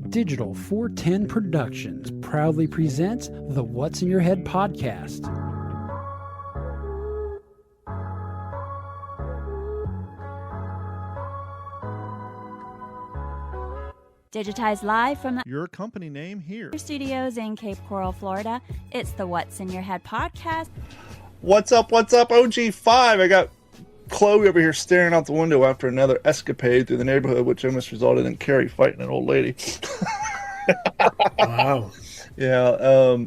Digital 410 Productions proudly presents the What's in Your Head podcast. Digitized live from your company name here. Studios in Cape Coral, Florida. It's the What's in Your Head podcast. What's up, OG5? I got Chloe over here staring out the window after another escapade through the neighborhood, which almost resulted in Carrie fighting an old lady. Wow. Yeah,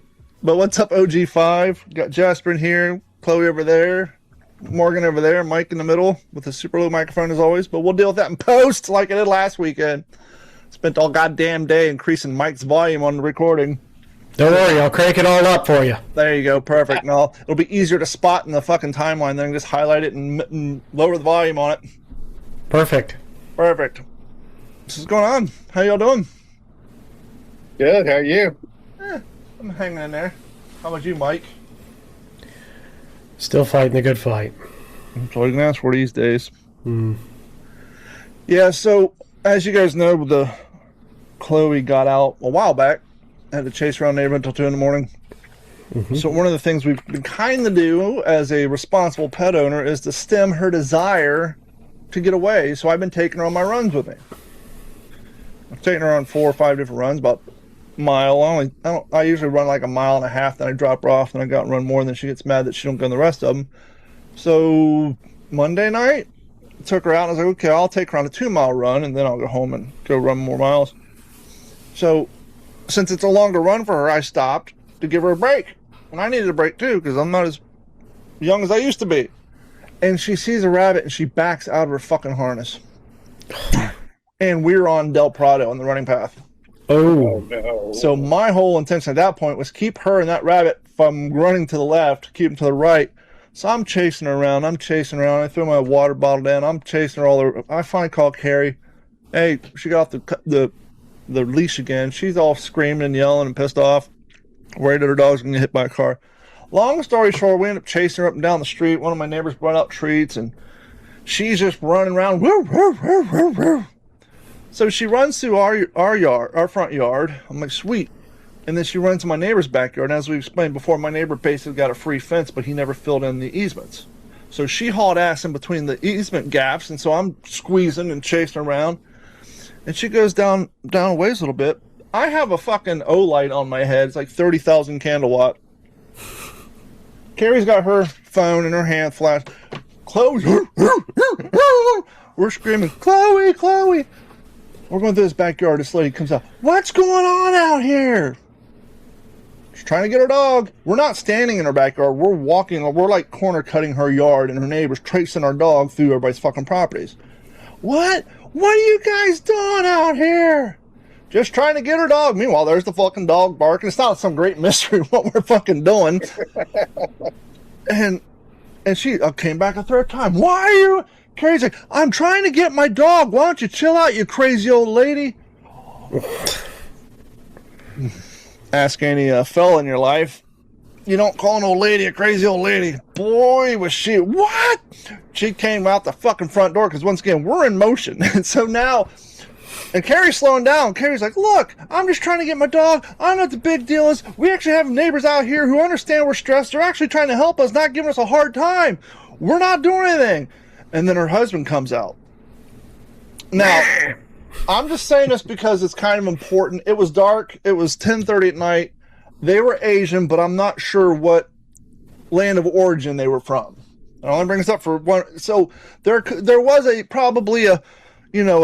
but what's up, OG5? Got Jasper in here, Chloe over there, Morgan over there, Mike in the middle with a super low microphone as always, but we'll deal with that in post like I did last weekend. Spent all goddamn day increasing Mike's volume on the recording. Don't worry, I'll crank it all up for you. There you go, perfect. Now it'll be easier to spot in the fucking timeline than just highlight it and lower the volume on it. Perfect. Perfect. What's going on? How y'all doing? Good, how are you? I'm hanging in there. How about you, Mike? Still fighting the good fight. That's all you can ask for these days. Yeah, so as you guys know, the Chloe got out a while back. Had to chase around the neighborhood until 2 in the morning. So one of the things we've been kind to do as a responsible pet owner is to stem her desire to get away. So I've been taking her on my runs with me. I've taken her on 4 or 5 different runs, about a mile. I usually run like a mile and a half, then I drop her off, then I go out and run more, and then she gets mad that she don't go on the rest of them. So Monday night, I took her out and I was like, okay, I'll take her on a 2-mile run, and then I'll go home and go run more miles. So since it's a longer run for her, I stopped to give her a break. And I needed a break too, because I'm not as young as I used to be. And she sees a rabbit and she backs out of her fucking harness. And we're on Del Prado on the running path. Oh. No. So my whole intention at that point was keep her and that rabbit from running to the left, keep them to the right. So I'm chasing her around. I throw my water bottle down. I'm chasing her all over. I finally call Carrie. Hey, she got off the leash again. She's all screaming and yelling and pissed off, worried that her dog's gonna get hit by a car. Long story short, we end up chasing her up and down the street. One of my neighbors brought out treats and she's just running around. Woo, woo, woo, woo, woo. So she runs through our front yard. I'm like, sweet. And then she runs to my neighbor's backyard. And as we explained before, my neighbor basically got a free fence, but he never filled in the easements. So she hauled ass in between the easement gaps, and so I'm squeezing and chasing around. And she goes down a ways a little bit. I have a fucking O-light on my head. It's like 30,000 candle watt. Carrie's got her phone in her hand flash. Chloe. We're screaming, Chloe, Chloe. We're going through this backyard. This lady comes out. What's going on out here? She's trying to get her dog. We're not standing in her backyard. We're walking. We're like corner cutting her yard, and her neighbors tracing our dog through everybody's fucking properties. What? What are you guys doing out here? Just trying to get her dog. Meanwhile, there's the fucking dog barking. It's not some great mystery what we're fucking doing. and she came back a third time. Why are you? Carrie's like, I'm trying to get my dog. Why don't you chill out, you crazy old lady? Ask any fella in your life. You don't call an old lady a crazy old lady. Boy, was she. What? She came out the fucking front door because, once again, we're in motion. And so now, and Carrie's slowing down. Carrie's like, look, I'm just trying to get my dog. I know what the big deal is. We actually have neighbors out here who understand we're stressed. They're actually trying to help us, not giving us a hard time. We're not doing anything. And then her husband comes out. Now, I'm just saying this because it's kind of important. It was dark. It was 10:30 at night. They were Asian, but I'm not sure what land of origin they were from. I only bring this up for one. So there was probably a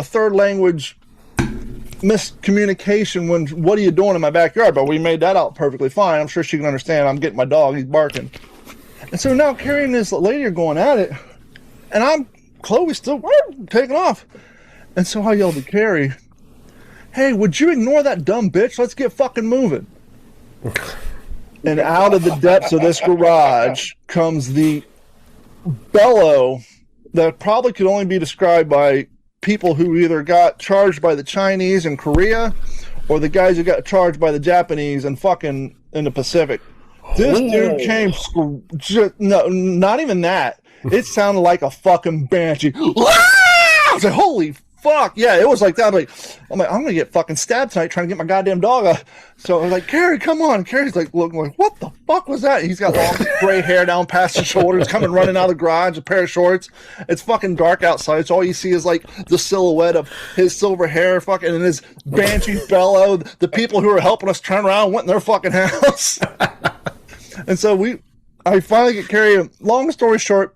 third language miscommunication when, what are you doing in my backyard? But we made that out perfectly fine. I'm sure she can understand. I'm getting my dog. He's barking. And so now Carrie and this lady are going at it. And Chloe's still taking off. And so I yelled at Carrie, hey, would you ignore that dumb bitch? Let's get fucking moving. And out of the depths of this garage comes the bellow that probably could only be described by people who either got charged by the Chinese in Korea or the guys who got charged by the Japanese and fucking in the Pacific. This dude came, no, not even that. It sounded like a fucking banshee. I was like, holy fuck? Yeah, it was like that. I'm like, I'm gonna get fucking stabbed tonight trying to get my goddamn dog out. So I was like, Carrie, come on. Carrie's like looking like, what the fuck was that? He's got long gray hair down past his shoulders, coming running out of the garage, a pair of shorts. It's fucking dark outside, so all you see is like the silhouette of his silver hair, fucking, and his banshee bellow. The people who were helping us turn around went in their fucking house. And so I finally get Carrie. Long story short,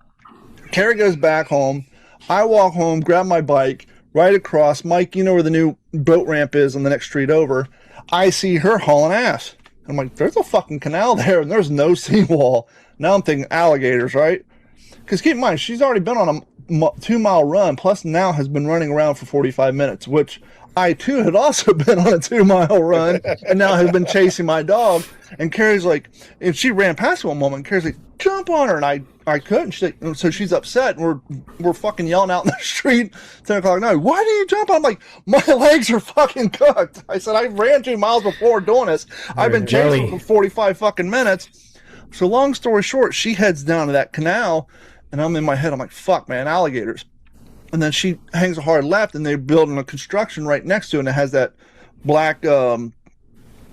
Carrie goes back home. I walk home, grab my bike, right across. Mike, you know where the new boat ramp is on the next street over. I see her hauling ass. I'm like, there's a fucking canal there, and there's no seawall. Now I'm thinking alligators, right? Because keep in mind, she's already been on a 2-mile run, plus now has been running around for 45 minutes, which I, too, had also been on a 2-mile run, and now have been chasing my dog. And Carrie's like, if she ran past one moment, Carrie's like, jump on her, and I couldn't. She's like, so she's upset, and we're fucking yelling out in the street, 10 o'clock at night, why do you jump on? I'm like, my legs are fucking cooked. I said, I ran 2 miles before doing this. I've been chasing for 45 fucking minutes. So long story short, she heads down to that canal, and I'm in my head, I'm like, fuck, man, alligators. And then she hangs a hard left, and they're building a construction right next to it, and it has that black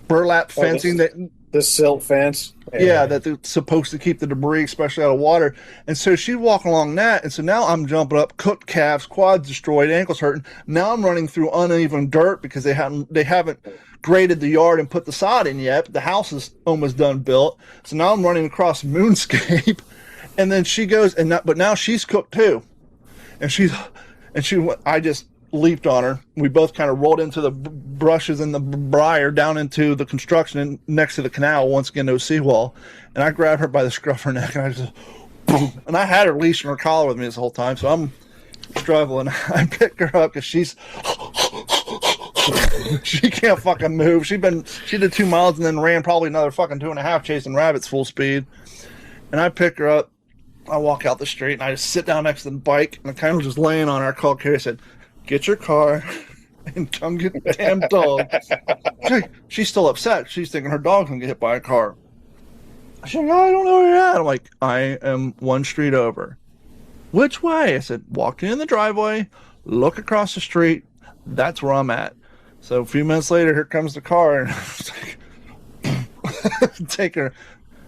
burlap fencing the silt fence. Yeah, that they're supposed to keep the debris, especially out of water. And so she's walking along that, and so now I'm jumping up, cooked calves, quads destroyed, ankles hurting. Now I'm running through uneven dirt because they haven't graded the yard and put the sod in yet. But the house is almost done built. So now I'm running across moonscape, and then she goes, but now she's cooked too. I just leaped on her. We both kind of rolled into the brushes and the briar down into the construction next to the canal. Once again, no seawall. And I grabbed her by the scruff of her neck, and I just, boom. And I had her leash and her collar with me this whole time. So I'm struggling. I picked her up because she can't fucking move. She did 2 miles and then ran probably another fucking 2.5 chasing rabbits full speed. And I pick her up. I walk out the street, and I just sit down next to the bike, and I'm kind of just laying on her. I called Carrie, said, get your car and come get the damn dog. She's still upset. She's thinking her dog's going to get hit by a car. She's like, I don't know where you're at. I'm like, I am 1 street over. Which way? I said, walk in the driveway, look across the street. That's where I'm at. So a few minutes later, here comes the car, and I was like, take her.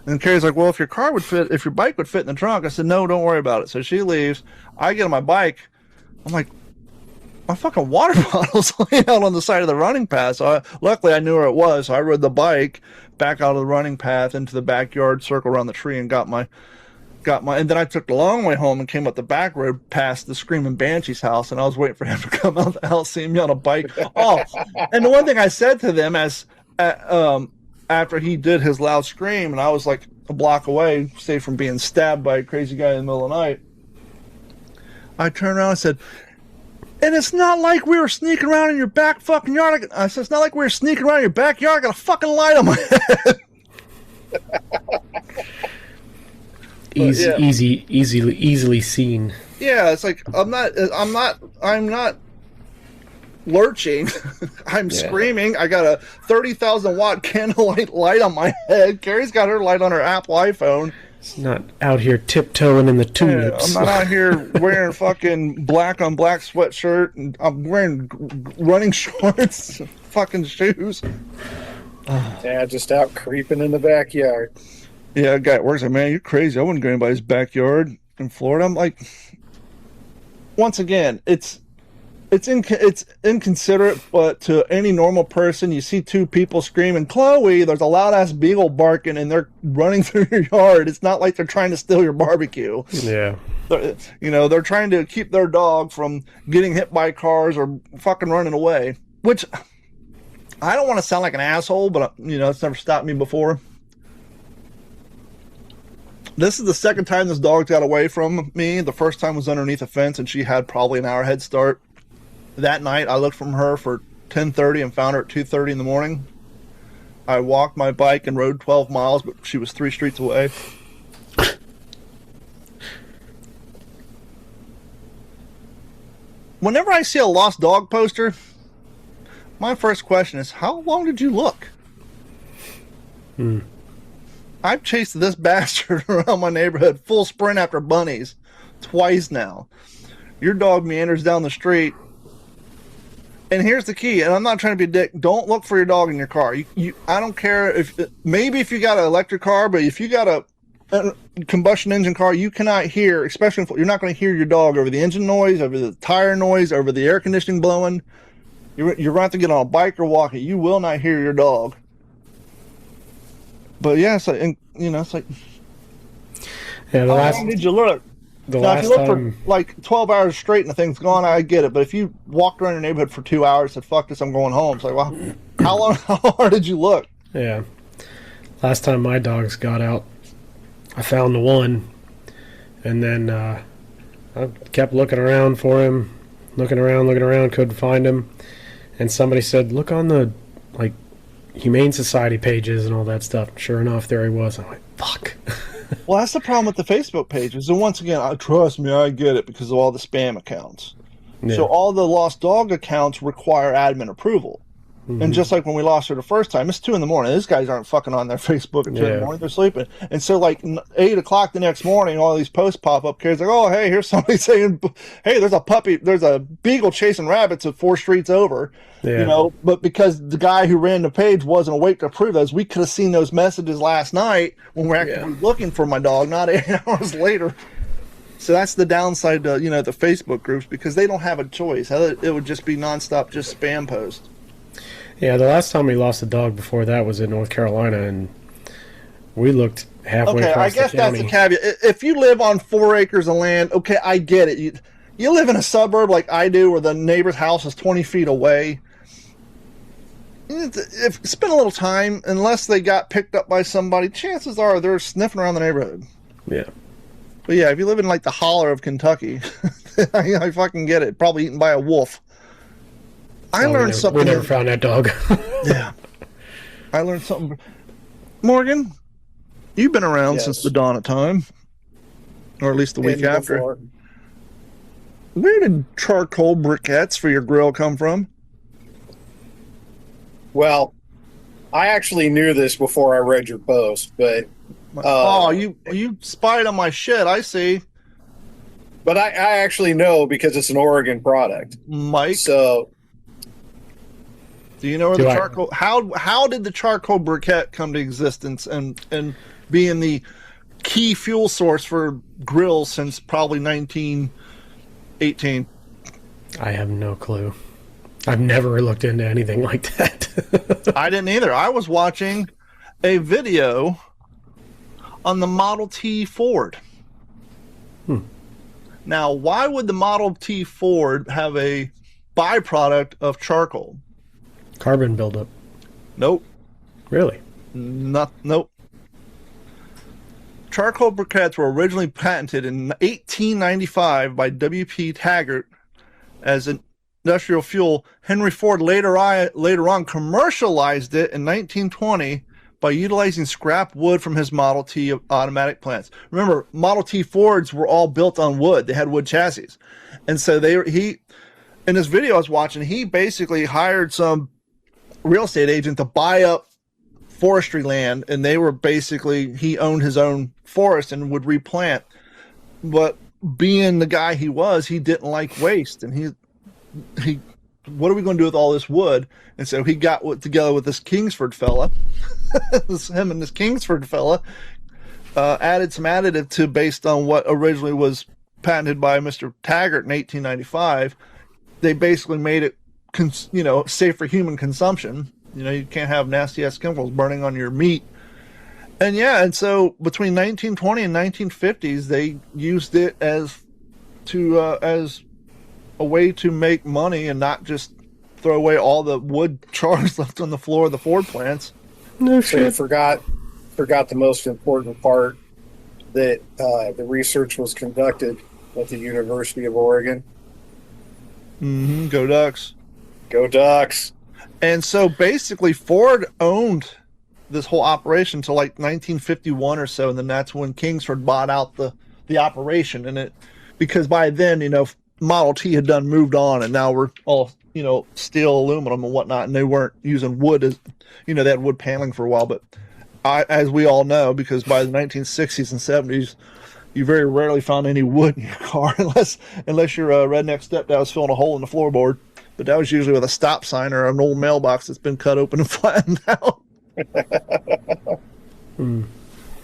And Carrie's like, well, if your bike would fit in the trunk. I said, no, don't worry about it. So she leaves. I get on my bike. I'm like, my fucking water bottle's laying out on the side of the running path. So luckily I knew where it was. So I rode the bike back out of the running path into the backyard, circle around the tree, and got my, and then I took the long way home and came up the back road past the Screaming Banshee's house. And I was waiting for him to come out the house, see me on a bike. Oh, and the one thing I said to them after he did his loud scream, and I was like a block away, safe from being stabbed by a crazy guy in the middle of the night, I turned around and said, and it's not like we were sneaking around in your back fucking yard. I said, it's not like we were sneaking around in your backyard. I got a fucking light on my head. Easily seen. Yeah, it's like I'm not lurching. I'm screaming. I got a 30,000 watt candlelight light on my head. Carrie's got her light on her Apple iPhone. It's not out here tiptoeing in the tulips. I'm not out here wearing fucking black on black sweatshirt, and I'm wearing running shorts, fucking shoes. Yeah, just out creeping in the backyard. Yeah, a guy at work's like, man, you're crazy. I wouldn't go in anybody's backyard in Florida. I'm like, once again, it's inconsiderate, but to any normal person, you see 2 people screaming, Chloe, there's a loud-ass beagle barking, and they're running through your yard. It's not like they're trying to steal your barbecue. Yeah. They're trying to keep their dog from getting hit by cars or fucking running away, which I don't want to sound like an asshole, but, it's never stopped me before. This is the second time this dog's got away from me. The first time was underneath a fence, and she had probably an hour head start. That night, I looked from her for 10:30 and found her at 2:30 in the morning. I walked my bike and rode 12 miles, but she was 3 streets away. Whenever I see a lost dog poster, my first question is, how long did you look? I've chased this bastard around my neighborhood full sprint after bunnies twice now. Your dog meanders down the street And here's the key, and I'm not trying to be a dick. Don't look for your dog in your car. I don't care if you got an electric car, but if you got a combustion engine car, you cannot hear, especially if you're not going to hear your dog over the engine noise, over the tire noise, over the air conditioning blowing. You're going to have to get on a bike or walk it. You will not hear your dog. But yeah, it's like, it's like, Yeah, how long did you look? Now, if you look for like 12 hours straight and the thing's gone, I get it. But if you walked around your neighborhood for 2 hours and said, fuck this, I'm going home. It's like, well, how hard did you look? Yeah. Last time my dogs got out, I found the one. And then I kept looking around for him. Looking around, couldn't find him. And somebody said, look on the, like, Humane Society pages and all that stuff. Sure enough, there he was. I'm like, fuck. Well, that's the problem with the Facebook pages. And once again, trust me, I get it because of all the spam accounts. Yeah. So all the lost dog accounts require admin approval. Mm-hmm. And just like when we lost her the first time, it's 2 a.m. These guys aren't fucking on their Facebook at 2 a.m. They're sleeping. And so like 8 o'clock the next morning, all these posts pop up. Kids like, oh, hey, here's somebody saying, hey, there's a beagle chasing rabbits at 4 streets over. Yeah. But because the guy who ran the page wasn't awake to approve those, we could have seen those messages last night when we're actually looking for my dog, not 8 hours later. So that's the downside to, the Facebook groups, because they don't have a choice. It would just be nonstop, just spam posts. Yeah, the last time we lost a dog before that was in North Carolina, and we looked halfway across the county. Okay, I guess that's the caveat. If you live on 4 acres of land, okay, I get it. You live in a suburb like I do where the neighbor's house is 20 feet away. Spend a little time, unless they got picked up by somebody, chances are they're sniffing around the neighborhood. Yeah. But yeah, if you live in like the holler of Kentucky, I fucking get it. Probably eaten by a wolf. I learned something. We never found that dog. Yeah. I learned something. Morgan, you've been around since the dawn of time. Or at least the week after. Before. Where did charcoal briquettes for your grill come from? Well, I actually knew this before I read your post, but... you spied on my shit, I see. But I actually know because it's an Oregon product. Mike? So... Do you know where the charcoal... How did the charcoal briquette come to existence and being the key fuel source for grills since probably 1918? I have no clue. I've never looked into anything like that. I didn't either. I was watching a video on the Model T Ford. Now, why would the Model T Ford have a byproduct of charcoal? Carbon buildup. Nope. Really? Nope. Charcoal briquettes were originally patented in 1895 by W.P. Taggart as an industrial fuel. Henry Ford later on commercialized it in 1920 by utilizing scrap wood from his Model T automatic plants. Remember, Model T Fords were all built on wood. They had wood chassis. And so in this video I was watching, he basically hired some real estate agent to buy up forestry land, and he owned his own forest and would replant. But being the guy he was, he didn't like waste, and he what are we going to do with all this wood? And so he got together with this Kingsford fella, him and this Kingsford fella, added some additive based on what originally was patented by Mr. Taggart in 1895. They basically made it, safe for human consumption. You can't have nasty ass chemicals burning on your meat. And so between 1920 and 1950s, they used it as a way to make money and not just throw away all the wood chars left on the floor of the Ford plants. No shit. So you forgot the most important part, that the research was conducted at the University of Oregon. Mm-hmm. Go Ducks. Go Ducks. And so basically Ford owned this whole operation until like 1951 or so, and then that's when Kingsford bought out the operation. And because by then, Model T had moved on, and now we're all, steel, aluminum and whatnot, and they weren't using wood as, they had wood paneling for a while. But as we all know, because by the 1960s and 70s, you very rarely found any wood in your car unless your redneck stepdad was filling a hole in the floorboard. but that was usually with a stop sign or an old mailbox that's been cut open and flattened out.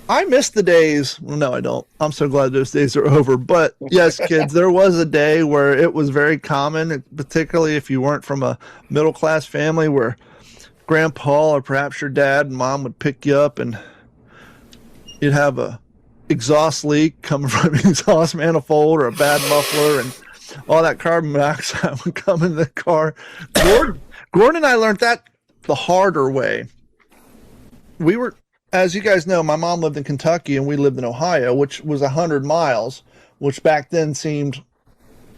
I miss the days. Well, no, I don't. I'm so glad those days are over. But yes, kids, there was a day where it was very common, particularly if you weren't from a middle-class family, where grandpa or perhaps your dad and mom would pick you up and you'd have a exhaust leak coming from an exhaust manifold or a bad muffler, and all that carbon monoxide would come into the car. Gordon and I learned that the harder way. We were, as you guys know, my mom lived in Kentucky and we lived in Ohio, which was 100 miles, which back then seemed,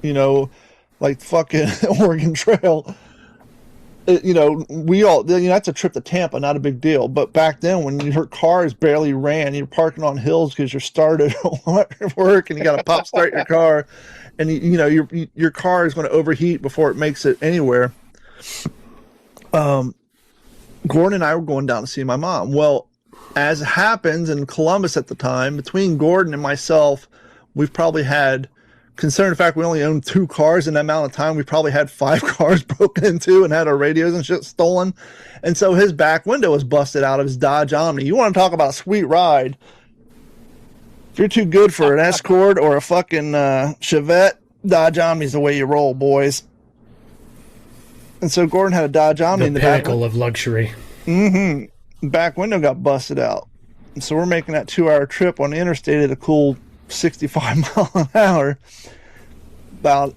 like fucking Oregon Trail. We all, that's a trip to Tampa, not a big deal. But back then, when your cars barely ran, you're parking on hills because you're started at work and you got to pop start your car, and your car is going to overheat before it makes it anywhere. Gordon and I were going down to see my mom. Well, as happens in Columbus at the time, between Gordon and myself, we've probably had, considering the fact we only owned 2 cars in that amount of time, we probably had 5 cars broken into and had our radios and shit stolen. And so his back window was busted out of his Dodge Omni. You want to talk about a sweet ride? If you're too good for an Escort or a fucking Chevette, Dodge Omni's the way you roll, boys. And so Gordon had a Dodge Omni in the back. The pinnacle of luxury. Back window got busted out. And so we're making that 2-hour trip on the interstate at a cool 65 mile an hour. About an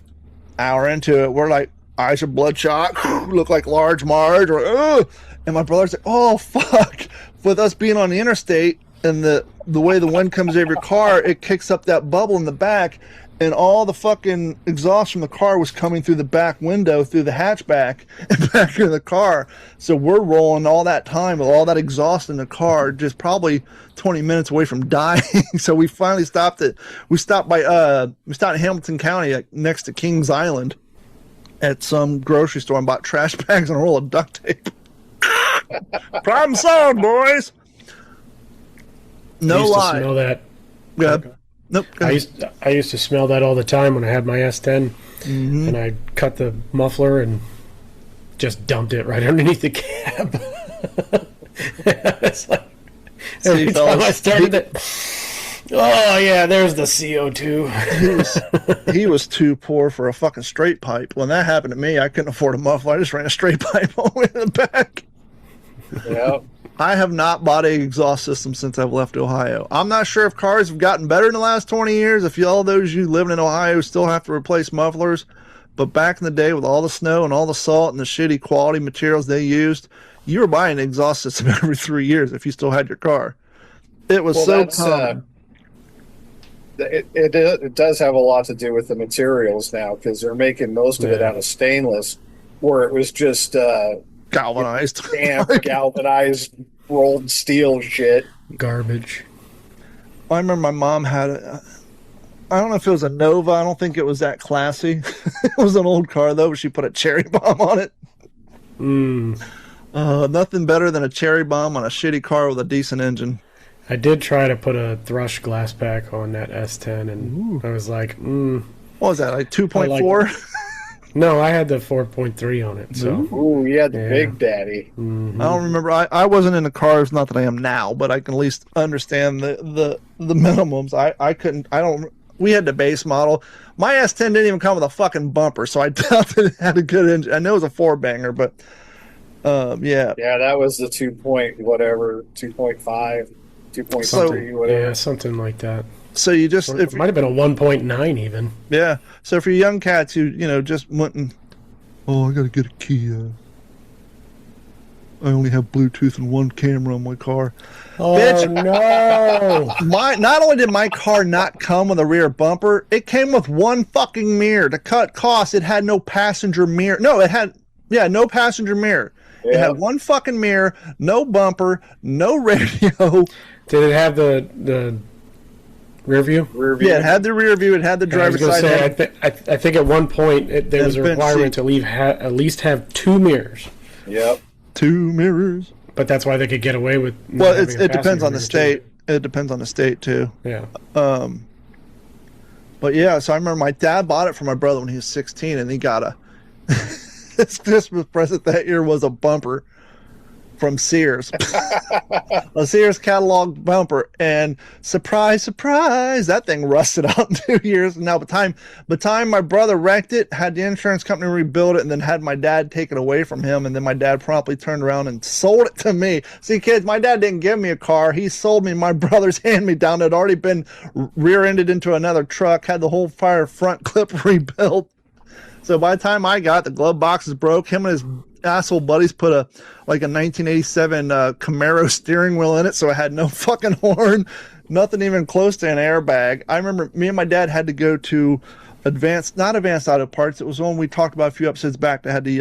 hour into it, we're like, eyes are bloodshot, look like Large Marge, or and my brother's like, oh fuck. With us being on the interstate and the way the wind comes over your car, it kicks up that bubble in the back, and all the fucking exhaust from the car was coming through the back window, through the hatchback, and back into the car. So we're rolling all that time with all that exhaust in the car, just probably 20 minutes away from dying. So we finally stopped it. We stopped in Hamilton County, like next to Kings Island, at some grocery store, and bought trash bags and a roll of duct tape. Problem solved, boys. No lie. Smell that. Yeah. Nope. I used to smell that all the time when I had my S10, and I cut the muffler and just dumped it right underneath the cab. It's like every time I started it. Oh yeah, there's the CO2. He was too poor for a fucking straight pipe. When that happened to me, I couldn't afford a muffler. I just ran a straight pipe all the way in the back. Yep. I have not bought an exhaust system since I've left Ohio. I'm not sure if cars have gotten better in the last 20 years, if all those you living in Ohio still have to replace mufflers. But back in the day, with all the snow and all the salt and the shitty quality materials they used, you were buying an exhaust system every 3 years if you still had your car. It was common. It does have a lot to do with the materials now, because they're making most of it out of stainless, where it was just galvanized, galvanized rolled steel shit. Garbage. I remember my mom had I don't know if it was a Nova. I don't think it was that classy. It was an old car though, but she put a cherry bomb on it. Nothing better than a cherry bomb on a shitty car with a decent engine. I did try to put a Thrush glass pack on that S10, and I was like, What was that, like 2.4? No, I had the 4.3 on it. So, ooh, you had the Big Daddy. I don't remember. I wasn't into cars, not that I am now, but I can at least understand the minimums. I couldn't. I don't. We had the base model. My S10 didn't even come with a fucking bumper, so I doubt that it had a good engine. I know it was a 4-banger, but yeah. Yeah, that was the 2.5, 2.3, whatever. Yeah, something like that. So you just, it might have been a 1.9 even. Yeah. So for young cats who, just went and, I got to get a Kia. I only have Bluetooth and one camera on my car. Oh, bitch, no. Not only did my car not come with a rear bumper, it came with one fucking mirror. To cut costs, it had no passenger mirror. No, it had, no passenger mirror. Yeah. It had one fucking mirror, no bumper, no radio. Did it have the rear view? Yeah, it had the rear view. It had the driver's side. I think at one point there was a requirement to at least have 2 mirrors. Yep. 2 mirrors. But that's why they could get away with. Well, it depends on the state. It depends on the state too. Yeah. But yeah, so I remember my dad bought it for my brother when he was 16, and he got His Christmas present that year was a bumper from Sears, a Sears catalog bumper, and surprise, surprise, that thing rusted out in 2 years. Now, by the time my brother wrecked it, had the insurance company rebuild it, and then had my dad take it away from him, and then my dad promptly turned around and sold it to me. See, kids, my dad didn't give me a car. He sold me my brother's hand-me-down that had already been rear-ended into another truck, had the whole fire front clip rebuilt. So by the time I got, the glove box is broke. Him and his asshole buddies put a 1987 Camaro steering wheel in it, so it had no fucking horn, nothing even close to an airbag. I remember me and my dad had to go to not Advanced Auto Parts. It was one we talked about a few episodes back that had the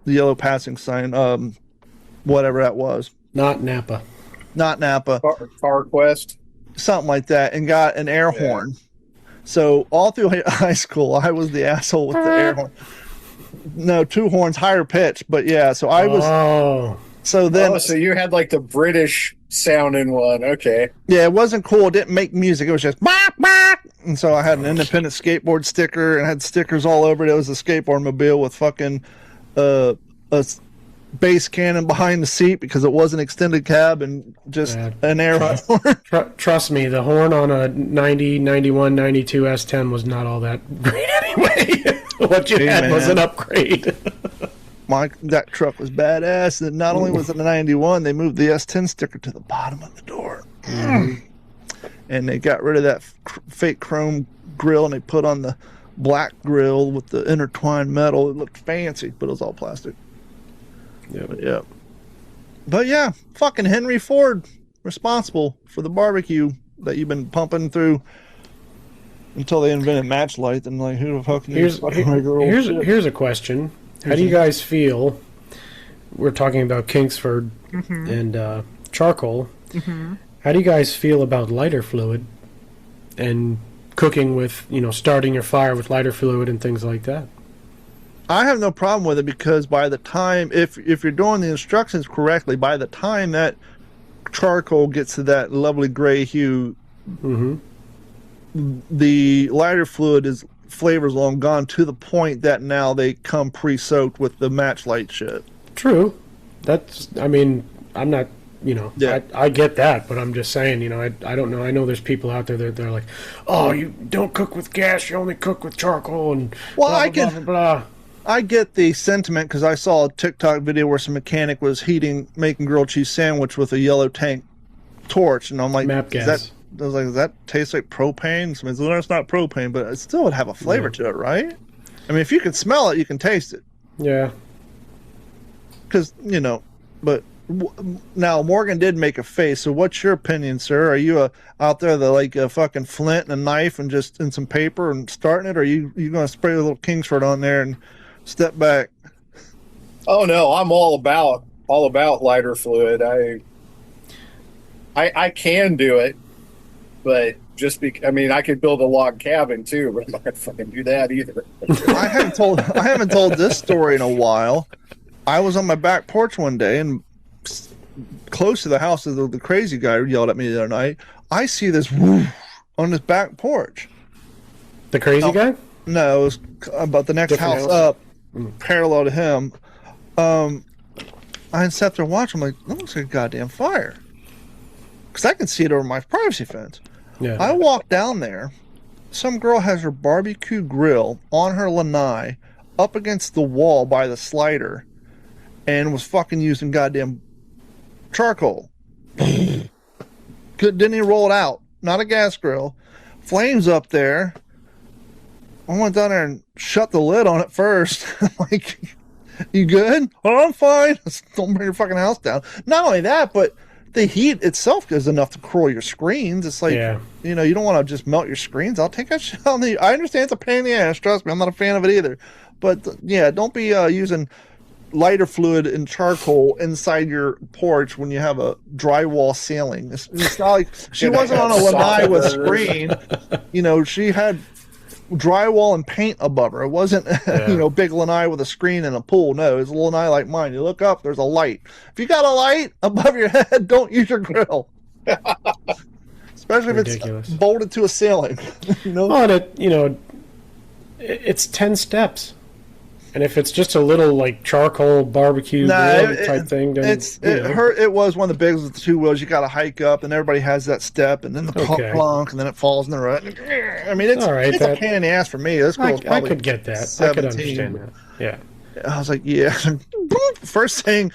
yellow passing sign, whatever that was. Not Napa. Car Quest, something like that, and got an air horn. So all through high school, I was the asshole with the air horn. No, 2 horns, higher pitch, but yeah. So I was. Oh. So then. So you had like the British sounding one, okay? Yeah, it wasn't cool. It didn't make music. It was just bop bop. And so I had an independent skateboard sticker and had stickers all over it. It was a skateboard mobile with fucking a bass cannon behind the seat because it was an extended cab and just an air horn. Trust me, the horn on a 90, 91, 92 S10 was not all that great anyway. What you had was an upgrade. That truck was badass. And not only was it a 91, they moved the S10 sticker to the bottom of the door. And they got rid of that fake chrome grill and they put on the black grill with the intertwined metal. It looked fancy, but it was all plastic. But yeah, fucking Henry Ford responsible for the barbecue that you've been pumping through until they invented match light. And like, who the fuck here's a question. How do you guys feel? We're talking about Kingsford and charcoal. How do you guys feel about lighter fluid and cooking with, starting your fire with lighter fluid and things like that? I have no problem with it because by the time, if you're doing the instructions correctly, by the time that charcoal gets to that lovely gray hue, the lighter fluid flavor's long gone to the point that now they come pre-soaked with the match light shit. True. I'm not, I get that, but I'm just saying, I don't know. I know there's people out there that they're like, oh, you don't cook with gas, you only cook with charcoal and blah, blah, blah, blah. I get the sentiment because I saw a TikTok video where some mechanic was making grilled cheese sandwich with a yellow tank torch, and I'm like, does that taste like propane? So it's not propane, but it still would have a flavor to it, right? I mean, if you can smell it, you can taste it. Yeah. Because, but now Morgan did make a face, so what's your opinion, sir? Are you out there like a fucking flint and a knife and just in some paper and starting it, or are you going to spray a little Kingsford on there and step back? Oh no, I'm all about lighter fluid. I can do it, but I could build a log cabin too, but I'm not gonna fucking do that either. I haven't told this story in a while. I was on my back porch one day and close to the house of the crazy guy who yelled at me the other night. I see this woof on his back porch. The crazy guy? No, it was about the next house up, parallel to him. I sat there watching. I'm like, that looks like a goddamn fire. Because I can see it over my privacy fence. Yeah. I walk down there. Some girl has her barbecue grill on her lanai up against the wall by the slider and was fucking using goddamn charcoal. Didn't even roll it out. Not a gas grill. Flames up there. I went down there and shut the lid on it first. Like, you good? Oh, I'm fine. Don't burn your fucking house down. Not only that, but the heat itself is enough to curl your screens. It's like, you don't want to just melt your screens. I'll take that shit on I understand it's a pain in the ass. Trust me, I'm not a fan of it either. But yeah, don't be using lighter fluid and charcoal inside your porch when you have a drywall ceiling. It's not like she wasn't on a lanai with screen. She had drywall and paint above her. It wasn't, big lanai with a screen and a pool. No, it's a lanai like mine. You look up, there's a light. If you got a light above your head, don't use your grill. Especially if it's bolted to a ceiling. Well, it's 10 steps. And if it's just a little like charcoal barbecue grill type thing, then it was one of the bigs with the 2 wheels. You got to hike up, and everybody has that step, and then the plunk, and then it falls in the rut. I mean, it's all right, it's a pain in the ass for me. This girl's I could get that. 17. I could understand that. Yeah. I was like, yeah. First thing,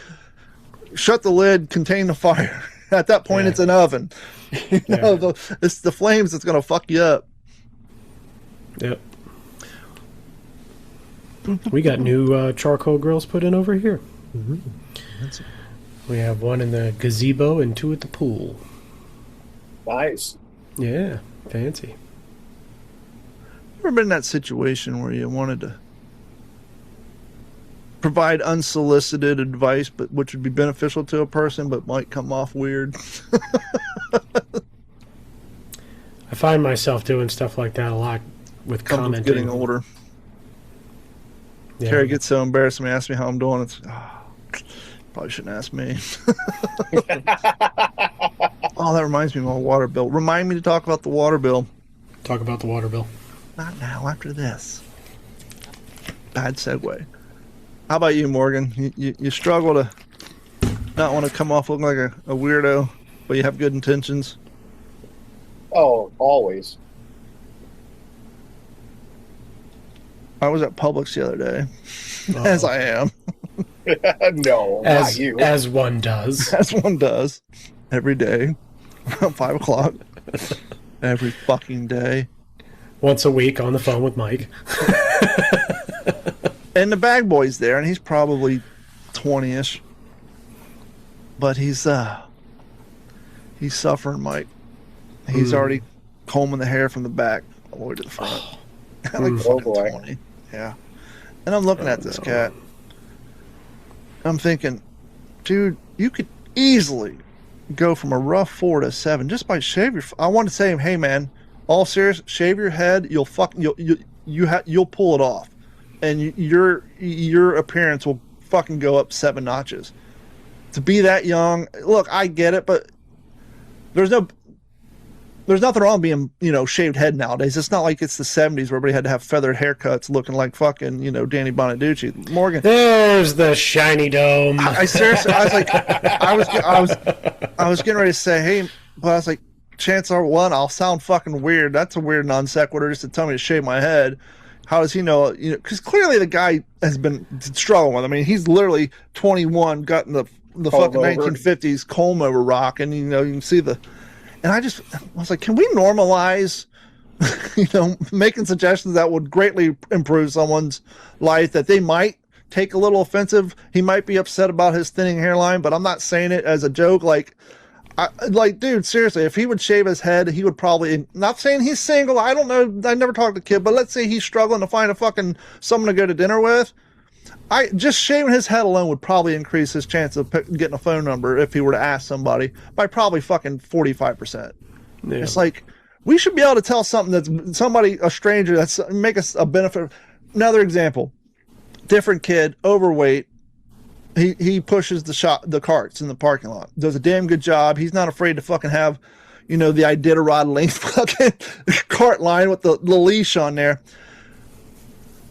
shut the lid, contain the fire. At that point, it's an oven. It's the flames that's going to fuck you up. Yep. We got new charcoal grills put in over here. Mm-hmm. We have one in the gazebo and 2 at the pool. Nice. Yeah, fancy. Ever been in that situation where you wanted to provide unsolicited advice, but which would be beneficial to a person, but might come off weird? I find myself doing stuff like that a lot with commenting. Getting older. Yeah. Carrie gets so embarrassed when he asks me how I'm doing. It's probably shouldn't ask me. Oh, that reminds me of my water bill. Remind me to talk about the water bill. Talk about the water bill. Not now, after this. Bad segue. How about you, Morgan? You struggle to not want to come off looking like a weirdo, but you have good intentions? Oh, always. I was at Publix the other day, as I am. No, not you. As one does. As one does. Every day. Around 5 o'clock. Every fucking day. Once a week on the phone with Mike. And the bag boy's there, and he's probably 20-ish. But he's suffering, Mike. He's already combing the hair from the back all the way to the front. Like oh boy. 20. Yeah. And I'm looking at this cat. I'm thinking, dude, you could easily go from a rough 4 to a 7 just by shave your. I want to say, hey man, all serious, shave your head. You'll pull it off, and your appearance will fucking go up 7 notches. To be that young, look, I get it, but there's nothing wrong being, shaved head nowadays. It's not like it's the 70s where everybody had to have feathered haircuts looking like fucking, Danny Bonaducci. Morgan. There's the shiny dome. I seriously, I was like, I was getting ready to say, hey, but I was like, chances are, one, I'll sound fucking weird. That's a weird non sequitur just to tell me to shave my head. How does he know? Because clearly the guy has been struggling with it. I mean, he's literally 21, gotten the fucking 1950s comb over rock, and you can see the. And I was like, can we normalize, making suggestions that would greatly improve someone's life, that they might take a little offensive. He might be upset about his thinning hairline, but I'm not saying it as a joke. Dude, seriously, if he would shave his head, he would probably, not saying he's single. I don't know. I never talked to the kid, but let's say he's struggling to find a fucking someone to go to dinner with. Just shaving his head alone would probably increase his chance of getting a phone number if he were to ask somebody by probably fucking 45%. Yeah. It's like, we should be able to tell something that's somebody, a stranger, that's make us a benefit. Another example, different kid, overweight. He pushes the carts in the parking lot. Does a damn good job. He's not afraid to fucking have, the Iditarod length fucking cart line with the leash on there.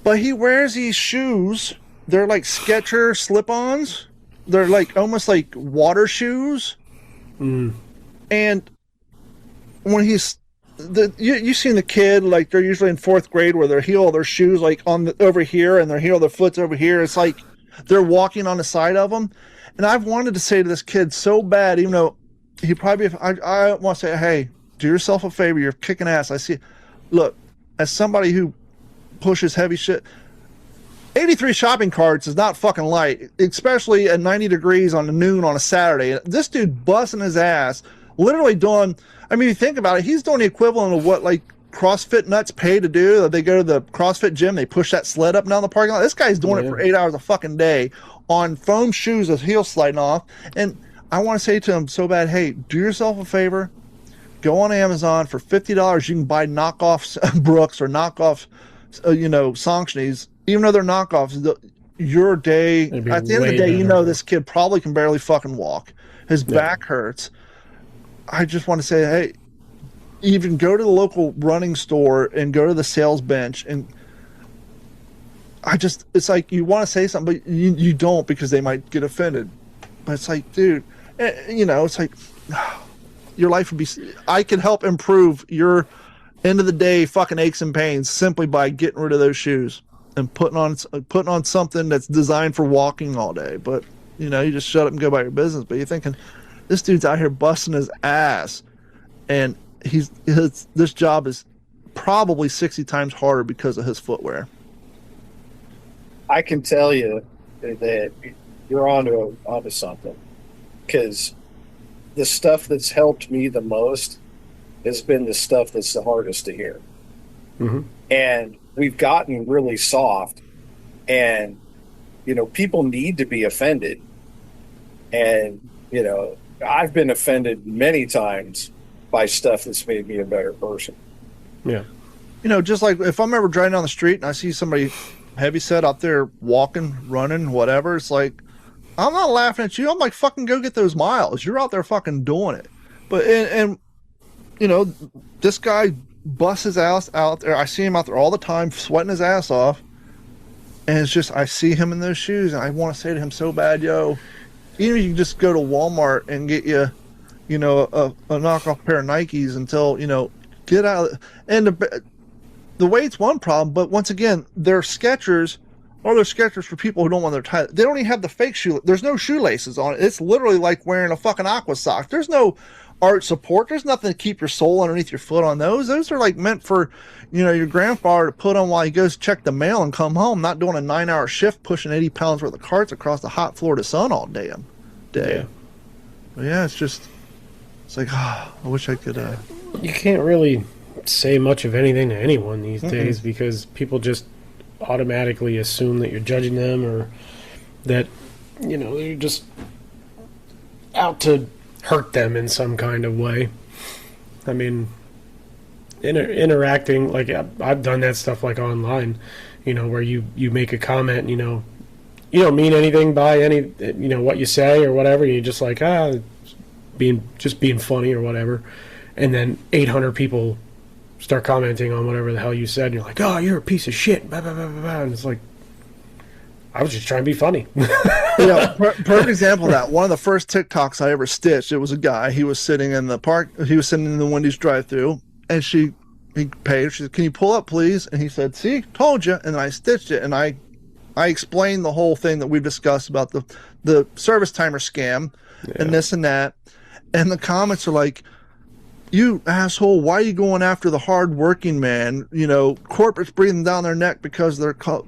But he wears these shoes. They're like Skechers slip-ons. They're like almost like water shoes. And when you've seen the kid, like they're usually in 4th grade where their heel, their shoes like over here, and their foot's over here. It's like they're walking on the side of them. And I've wanted to say to this kid so bad, even though he probably, I want to say, hey, do yourself a favor. You're kicking ass. I see. Look, as somebody who pushes heavy shit, 83 shopping carts is not fucking light, especially at 90 degrees on the noon on a Saturday. This dude busting his ass, literally doing, I mean, you think about it, he's doing the equivalent of what like CrossFit nuts pay to do. They go to the CrossFit gym, they push that sled up and down the parking lot. This guy's doing it for 8 hours a fucking day on foam shoes with heels sliding off. And I want to say to him so bad, hey, do yourself a favor, go on Amazon for $50. You can buy knockoff Brooks or knockoff, Saucony's. Even though they're knockoffs, your day, at the end of the day, this kid probably can barely fucking walk. His back hurts. I just want to say, hey, even go to the local running store and go to the sales bench. And it's like you want to say something, but you don't because they might get offended. But it's like, dude, it's like your life would be. I could help improve your end of the day fucking aches and pains simply by getting rid of those shoes and putting on something that's designed for walking all day. But you just shut up and go about your business. But you're thinking, this dude's out here busting his ass, and this job is probably 60 times harder because of his footwear. I can tell you that you're onto something, because the stuff that's helped me the most has been the stuff that's the hardest to hear. Mm-hmm. And we've gotten really soft, and people need to be offended. And I've been offended many times by stuff that's made me a better person. Yeah. Just like if I'm ever driving down the street and I see somebody heavyset out there walking, running, whatever, it's like, I'm not laughing at you. I'm like, fucking go get those miles. You're out there fucking doing it. But, and this guy busts his ass out there. I see him out there all the time, sweating his ass off. And it's just, I see him in those shoes, and I want to say to him so bad, yo, even if you can just go to Walmart and get you, a knockoff pair of Nikes until, get out. And the weight's one problem, but once again, they're Skechers, or they're Skechers for people who don't want their tie. They don't even have the fake shoe. There's no shoelaces on it. It's literally like wearing a fucking aqua sock. There's no arch support. There's nothing to keep your sole underneath your foot on those. Those are like meant for, your grandfather to put on while he goes check the mail and come home, not doing a 9-hour shift pushing 80 pounds worth of carts across the hot Florida sun all damn day. Yeah. But yeah, it's like, I wish I could. You can't really say much of anything to anyone these days because people just automatically assume that you're judging them, or that you're just out to hurt them in some kind of way. I mean, interacting, like I've done that stuff like online, where you make a comment, you don't mean anything by any what you say or whatever. You're just like being funny or whatever, and then 800 people start commenting on whatever the hell you said, and you're like, oh, you're a piece of shit, blah, blah, blah, blah, blah. And it's like, I was just trying to be funny. Perfect example of that. One of the first TikToks I ever stitched, it was a guy. He was sitting in the park. He was sitting in the Wendy's drive-thru, and he paid. She said, "Can you pull up, please?" And he said, "See, told you." And I stitched it, and I explained the whole thing that we've discussed about the service timer scam and this and that. And the comments are like, "You asshole, why are you going after the hard-working man? Corporate's breathing down their neck because they're call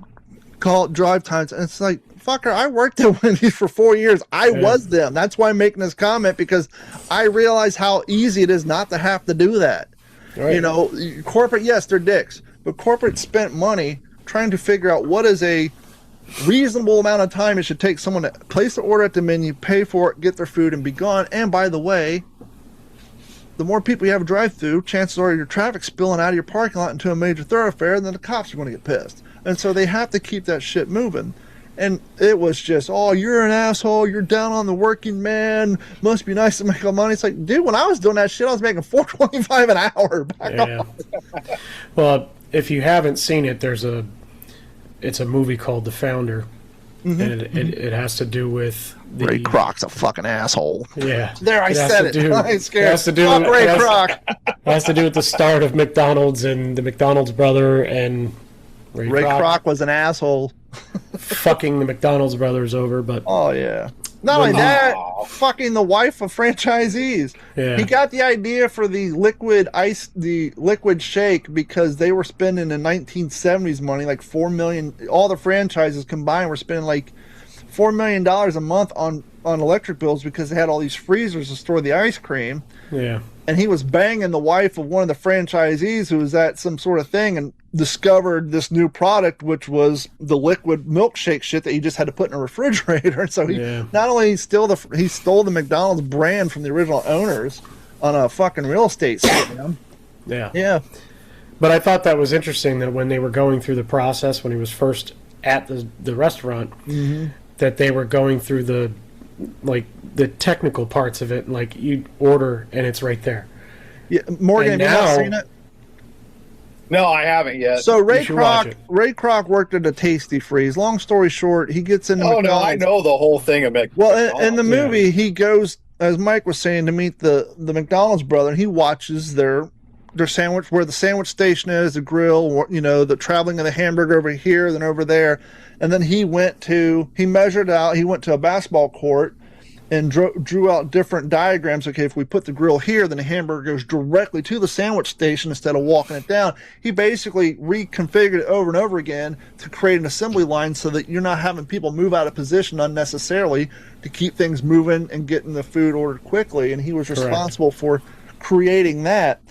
it drive times." And it's like, fucker, I worked at Wendy's for 4 years. I was them. That's why I'm making this comment, because I realize how easy it is not to have to do that. Right. Corporate, yes, they're dicks, but corporate spent money trying to figure out what is a reasonable amount of time it should take someone to place the order at the menu, pay for it, get their food, and be gone. And by the way, the more people you have drive through, chances are your traffic spilling out of your parking lot into a major thoroughfare, and then the cops are going to get pissed. And so they have to keep that shit moving. And it was just, oh, you're an asshole, you're down on the working man, must be nice to make money. It's like, dude, when I was doing that shit, I was making $4.25 an hour. Back off. Well, if you haven't seen it, it's a movie called The Founder. And it has to do with Ray Kroc's a fucking asshole. Yeah. There, I said it. I'm scared. It has to do with Ray Kroc. It has to do with the start of McDonald's and the McDonald's brother, and Ray Kroc was an asshole. Fucking the McDonald's brothers over, but oh yeah. Not only that, fucking the wife of franchisees. Yeah. He got the idea for the liquid shake because they were spending in 1970s money like $4 million. All the franchises combined were spending like $4 million a month on electric bills because they had all these freezers to store the ice cream. Yeah. And he was banging the wife of one of the franchisees who was at some sort of thing and discovered this new product, which was the liquid milkshake shit that you just had to put in a refrigerator. And so he not only stole the McDonald's brand from the original owners on a fucking real estate scam. Yeah. But I thought that was interesting that when they were going through the process, when he was first at the restaurant, that they were going through the technical parts of it, like you order and it's right there. Yeah, Morgan, have you not seen it? No, I haven't yet. So Ray should watch Kroc, it. Ray Kroc worked at a Tasty Freeze. Long story short, he gets into Oh no, I McDonald's. know the whole thing of McDonald's. Well, in the movie, he goes, as Mike was saying, to meet the McDonald's brother, and he watches their sandwich, where the sandwich station is, the grill, the traveling of the hamburger over here, then over there. And then he measured out, he went to a basketball court and drew out different diagrams. Okay, if we put the grill here, then the hamburger goes directly to the sandwich station instead of walking it down. He basically reconfigured it over and over again to create an assembly line so that you're not having people move out of position unnecessarily, to keep things moving and getting the food ordered quickly. And he was responsible for creating that.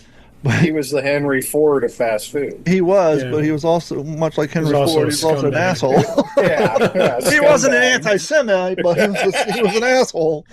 But He was the Henry Ford of fast food. he was, Yeah. but he was also, much like Henry also Ford, a he was also an scumbag. asshole. Yeah, He wasn't an scumbag. anti-Semite, but he was an asshole.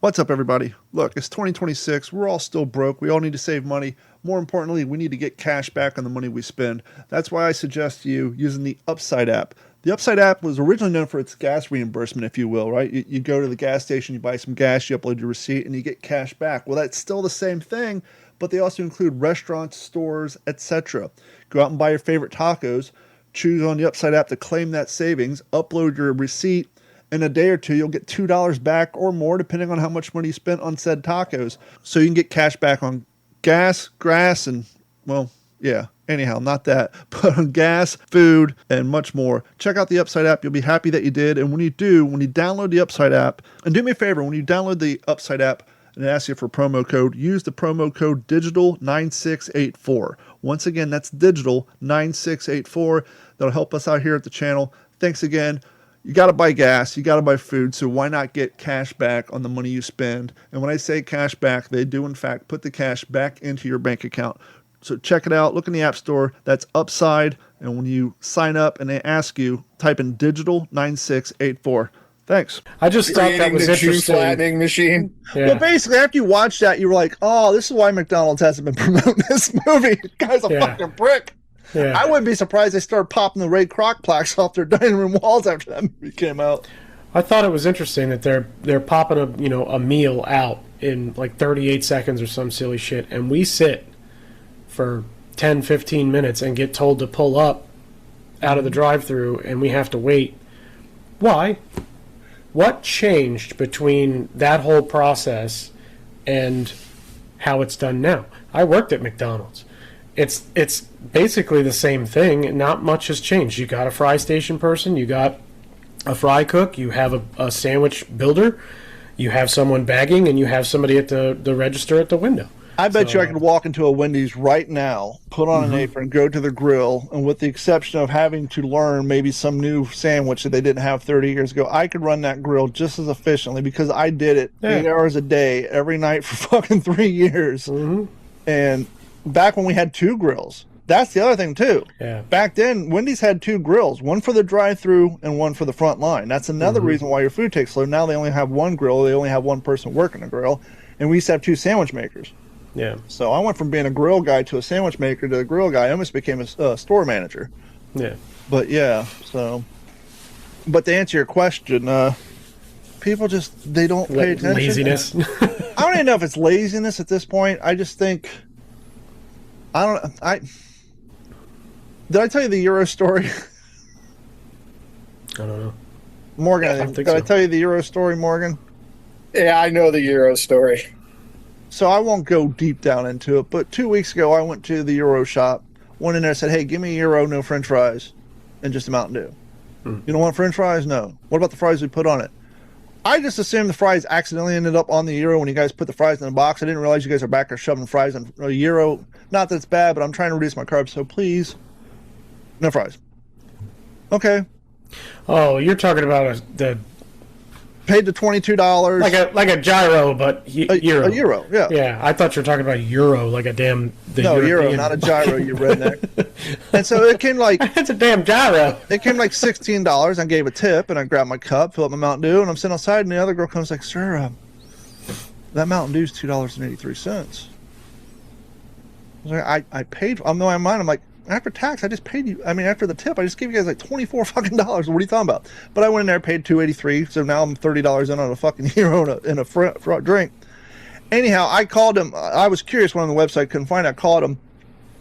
What's up, everybody? Look, it's 2026. We're all still broke. We all need to save money. More importantly, we need to get cash back on the money we spend. That's why I suggest you using the Upside app. The Upside app was originally known for its gas reimbursement, if you will, right? You go to the gas station, you buy some gas, you upload your receipt, and you get cash back. Well, that's still the same thing, but they also include restaurants, stores, etc. Go out and buy your favorite tacos, choose on the Upside app to claim that savings, upload your receipt. In a day or two, you'll get $2 back or more, depending on how much money you spent on said tacos. So you can get cash back on gas, grass, and, well, yeah, anyhow, not that, but on gas, food, and much more. Check out the Upside app. You'll be happy that you did. And when you download the Upside app, and do me a favor, when you download the Upside app and it asks you for a promo code, use the promo code digital9684. Once again, that's digital9684. That'll help us out here at the channel. Thanks again. You got to buy gas, you got to buy food, so why not get cash back on the money you spend? And when I say cash back, they do in fact put the cash back into your bank account. So check it out, look in the App Store, that's Upside, and when you sign up and they ask you, type in digital9684. Thanks. I just thought that Creating was the juice interesting. flattening machine. Yeah. Well, basically, after you watch that, you were like, oh, this is why McDonald's hasn't been promoting this movie. The guy's a Yeah. fucking prick. Yeah. I wouldn't be surprised they started popping the Ray Kroc plaques off their dining room walls after that movie came out. I thought it was interesting that they're popping a meal out in like 38 seconds or some silly shit, and we sit for 10, 15 minutes and get told to pull up out of the drive-thru, and we have to wait. Why? What changed between that whole process and how it's done now? I worked at McDonald's. It's basically the same thing, and not much has changed. You got a fry station person, you got a fry cook, you have a sandwich builder, you have someone bagging, and you have somebody at the register at the window. I bet So- you I could walk into a Wendy's right now, put on an apron, go to the grill, and with the exception of having to learn maybe some new sandwich that they didn't have 30 years ago, I could run that grill just as efficiently because I did it 8 hours a day, every night for fucking 3 years. Mm-hmm. And back when we had 2 grills, that's the other thing too. Yeah. Back then, Wendy's had 2 grills, one for the drive-through and one for the front line. That's another reason why your food takes slow. Now they only have 1 grill, they only have 1 person working the grill, and we used to have 2 sandwich makers. Yeah. So I went from being a grill guy to a sandwich maker to a grill guy. I almost became a store manager. Yeah. But yeah, so. But to answer your question, people just, they don't pay attention. Laziness. I don't even know if it's laziness at this point. I just think, did I tell you the Euro story? I don't know. Morgan, I don't think did I so. tell you the Euro story, Morgan? Yeah, I know the Euro story. So I won't go deep down into it, but 2 weeks ago I went to the Euro shop. Went in there and said, hey, give me a Euro, no French fries, and just a Mountain Dew. You don't want French fries? No. What about the fries we put on it? I just assumed the fries accidentally ended up on the Euro when you guys put the fries in the box. I didn't realize you guys are back there shoving fries on a Euro. Not that it's bad, but I'm trying to reduce my carbs, so please, no fries. Okay. Oh, you're talking about the Paid the $22. like a gyro, but euro. A Euro, yeah. Yeah, I thought you were talking about euro, like a damn. No, Euro, European- not a gyro, you redneck. And so it came like That's a damn gyro. It came like $16. I gave a tip, and I grabbed my cup, filled up my Mountain Dew, and I'm sitting outside, and the other girl comes like, sir, that Mountain Dew's $2.83. I was like, I paid, I'm in my mind, I'm like, after tax, I just paid you, I mean, after the tip, I just gave you guys like $24 fucking dollars. What are you talking about? But I went in there, paid $2.83, so now I'm $30 in on a fucking Euro in a front drink. Anyhow, I called him, I was curious, went on the website, couldn't find it, I called him,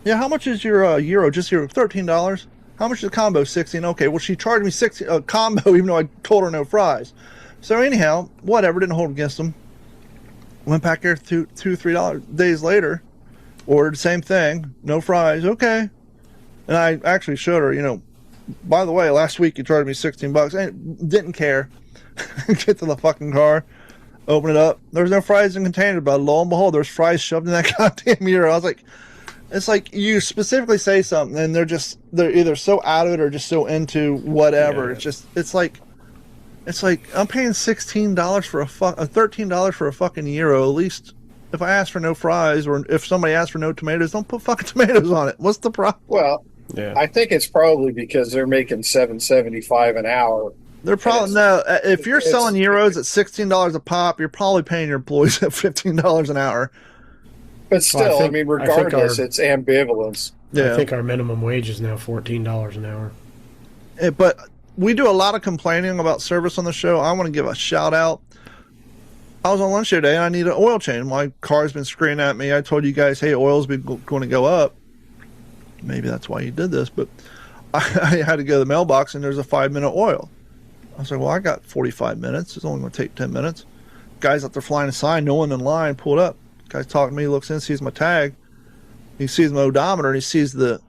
Yeah, how much is your Euro? Just your $13. How much is the combo? 16. Okay, well, she charged me 16 combo, even though I told her no fries. So anyhow, whatever, didn't hold against them. Went back there $3 days later, ordered the same thing, no fries. Okay, and I actually showed her. By the way, last week you charged me $16. And didn't care. Get to the fucking car, open it up. There's no fries in the container, but lo and behold, there's fries shoved in that goddamn Euro. I was like, it's like you specifically say something, and they're either so out of it or just so into whatever. Yeah. It's like I'm paying $16 for $13 for a fucking Euro. At least if I ask for no fries, or if somebody asks for no tomatoes, don't put fucking tomatoes on it. What's the problem? Well, Yeah. I think it's probably because they're making $7.75 an hour. They're probably no. If you're selling Euros at $16 a pop, you're probably paying your employees at $15 an hour. But still, I think regardless, it's ambivalence. Yeah, I think our minimum wage is now $14 an hour. But we do a lot of complaining about service on the show. I want to give a shout out. I was on lunch today and I need an oil change. My car's been screaming at me. I told you guys, hey, oil's been going to go up. Maybe that's why you did this, but I had to go to the mailbox and there's a 5-minute oil. I was like, well, I got 45 minutes. It's only going to take 10 minutes. Guys out there flying a sign, no one in line, pulled up. Guy's talking to me, looks in, sees my tag. He sees my odometer and he sees the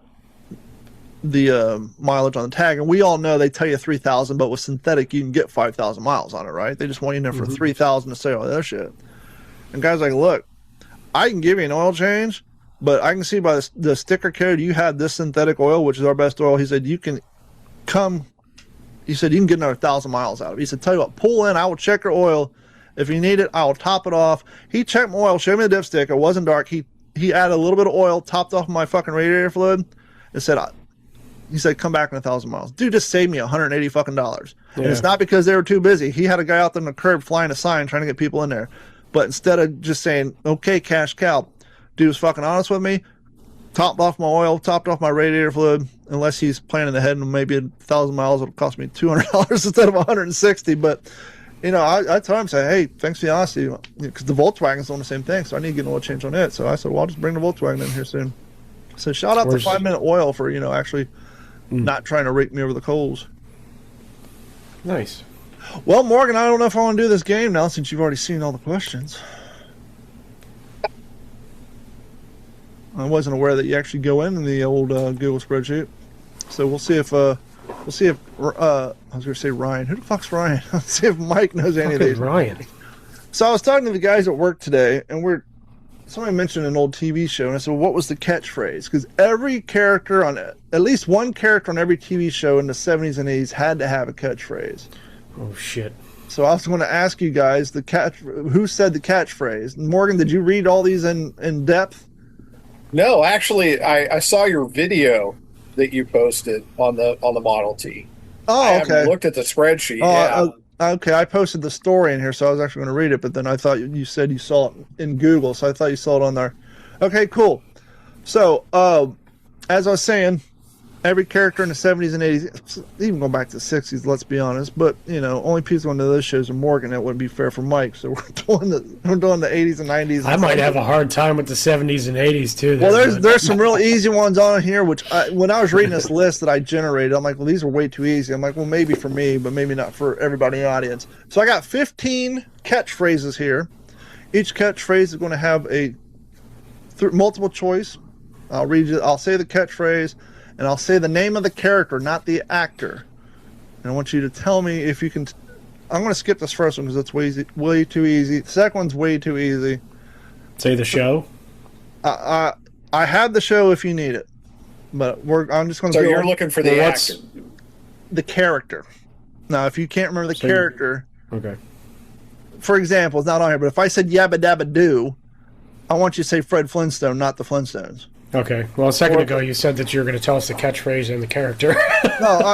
mileage on the tag. And we all know they tell you 3,000, but with synthetic, you can get 5,000 miles on it, right? They just want you in there for 3,000 to say all that shit. And guy's like, look, I can give you an oil change, but I can see by the sticker code you had this synthetic oil, which is our best oil. He said, you can get another 1,000 miles out of it. He said, tell you what, pull in, I will check your oil. If you need it, I'll top it off. He checked my oil, showed me the dipstick. It wasn't dark. He added a little bit of oil, topped off my fucking radiator fluid, and said, he said, come back in 1,000 miles. Dude just saved me $180 fucking dollars. Yeah. And it's not because they were too busy. He had a guy out there on the curb flying a sign trying to get people in there. But instead of just saying, okay, cash cow, dude was fucking honest with me, topped off my oil, topped off my radiator fluid, unless he's planning ahead and maybe 1,000 miles, it'll cost me $200 instead of $160. But, I told him, say, hey, thanks for the honesty, because the Volkswagen's doing the same thing, so I need to get an oil change on it. So I said, well, I'll just bring the Volkswagen in here soon. So shout out to 5-minute oil for, actually not trying to rake me over the coals. Nice. Well, Morgan, I don't know if I want to do this game now since you've already seen all the questions. I wasn't aware that you actually go in the old Google spreadsheet. So we'll see if I was going to say Ryan. Who the fuck's Ryan? Let's see if Mike knows any of these. Ryan. So I was talking to the guys at work today, and somebody mentioned an old TV show, and I said, well, what was the catchphrase? Because every character at least one character on every TV show in the 70s and 80s had to have a catchphrase. Oh, shit. So I was going to ask you guys who said the catchphrase. Morgan, did you read all these in depth? No, actually, I saw your video that you posted on the Model T. Oh, I okay. haven't looked at the spreadsheet. Okay, I posted the story in here, so I was actually going to read it, but then I thought you said you saw it in Google, so I thought you saw it on there. Okay, cool. So, as I was saying, every character in the 70s and 80s, even going back to the 60s, let's be honest, but, only people going to those shows are Morgan. That wouldn't be fair for Mike, so we're doing the 80s and 90s. I might have a hard time with the 70s and 80s, too. Well, there's some real easy ones on here, which when I was reading this list that I generated, I'm like, well, these are way too easy. I'm like, well, maybe for me, but maybe not for everybody in the audience. So I got 15 catchphrases here. Each catchphrase is going to have a multiple choice. I'll say the catchphrase, and I'll say the name of the character, not the actor. And I want you to tell me if you can. I'm going to skip this first one because it's way too easy. The second one's way too easy. Say the show. I have the show if you need it, but I'm just going to. So you're looking for the actor, the character. Now, if you can't remember the character, okay. For example, it's not on here, but if I said Yabba Dabba Doo, I want you to say Fred Flintstone, not the Flintstones. Okay. Well, a second ago you said that you were going to tell us the catchphrase and the character.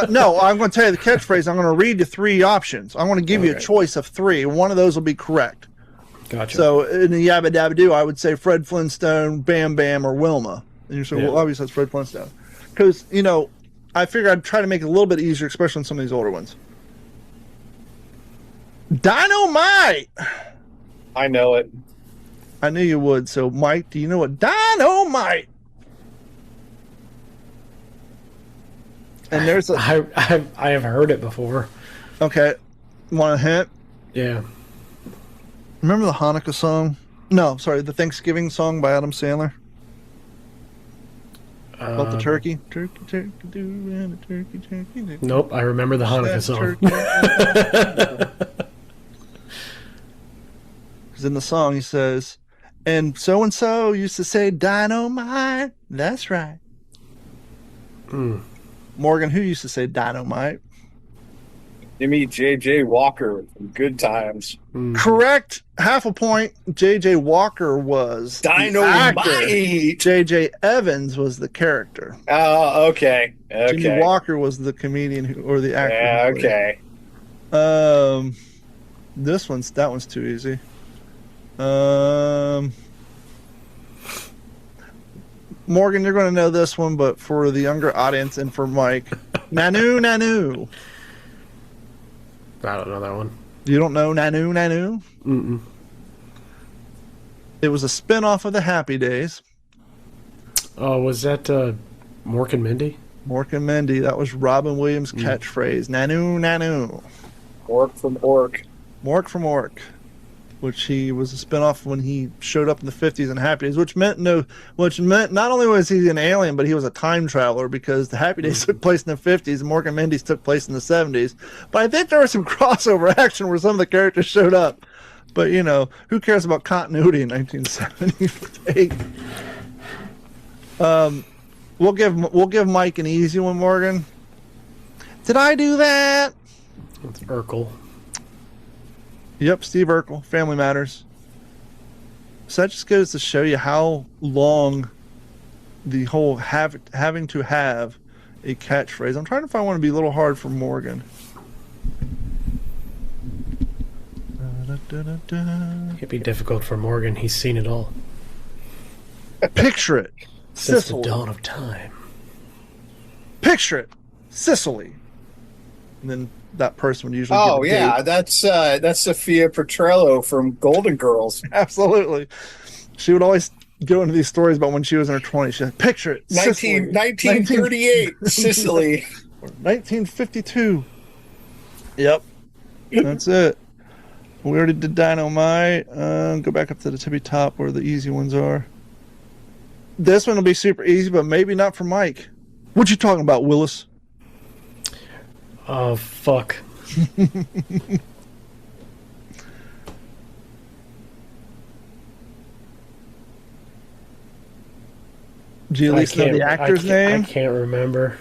No, I'm going to tell you the catchphrase. I'm going to read you 3 options. I'm going to give you a choice of 3. One of those will be correct. Gotcha. So in the Yabba Dabba Doo, I would say Fred Flintstone, Bam Bam, or Wilma. And you say, well, obviously that's Fred Flintstone. Because, I figured I'd try to make it a little bit easier, especially on some of these older ones. Dynamite! I know it. I knew you would. So, Mike, do you know what Dynamite? And there's a I have heard it before. okay. Want a hint? Yeah. Remember the Hanukkah song? No, sorry, the Thanksgiving song by Adam Sandler about the turkey. Turkey, turkey, do and a turkey, turkey. Do. Nope, I remember the Hanukkah song. Because in the song he says, and so used to say dynamite. That's right. Morgan, who used to say dynamite? You meet J.J. Walker from Good Times. Correct. Half a point. J.J. Walker was Dynamite. J.J. Evans was the character. Oh, okay. Jimmy Walker was the comedian or the actor. Yeah, okay. That one's too easy. Morgan, you're going to know this one, but for the younger audience and for Mike, Nanu. I don't know that one. You don't know Nanu? Mm-mm. It was a spin-off of the Happy Days. Oh, was that Mork and Mindy? Mork and Mindy. That was Robin Williams' catchphrase. Nanu. Orc from Orc. Mork from Ork. Which he was a spin-off when he showed up in the 50s in Happy Days, which meant not only was he an alien, but he was a time traveler because the Happy Days took place in the 50s and Mork and Mindy's took place in the 70s. But I think there was some crossover action where some of the characters showed up. But, who cares about continuity in 1978? We'll give Mike an easy one, Morgan. Did I do that? It's Urkel. Yep, Steve Urkel, Family Matters. So that just goes to show you how long the whole having to have a catchphrase. I'm trying to find one to be a little hard for Morgan. It'd be difficult for Morgan. He's seen it all. Picture it. Since Sicily. the dawn of time. Picture it. Sicily. And then that person would usually Oh, give a yeah. date. That's Sophia Petrello from Golden Girls. Absolutely. She would always go into these stories about when she was in her 20s. She'd picture it. 1938, Sicily. 1952. Yep. That's it. We already did Dynamite. Go back up to the tippy top where the easy ones are. This one will be super easy, but maybe not for Mike. What you talking about, Willis? Oh, fuck. Do you at least know the actor's name? I can't remember.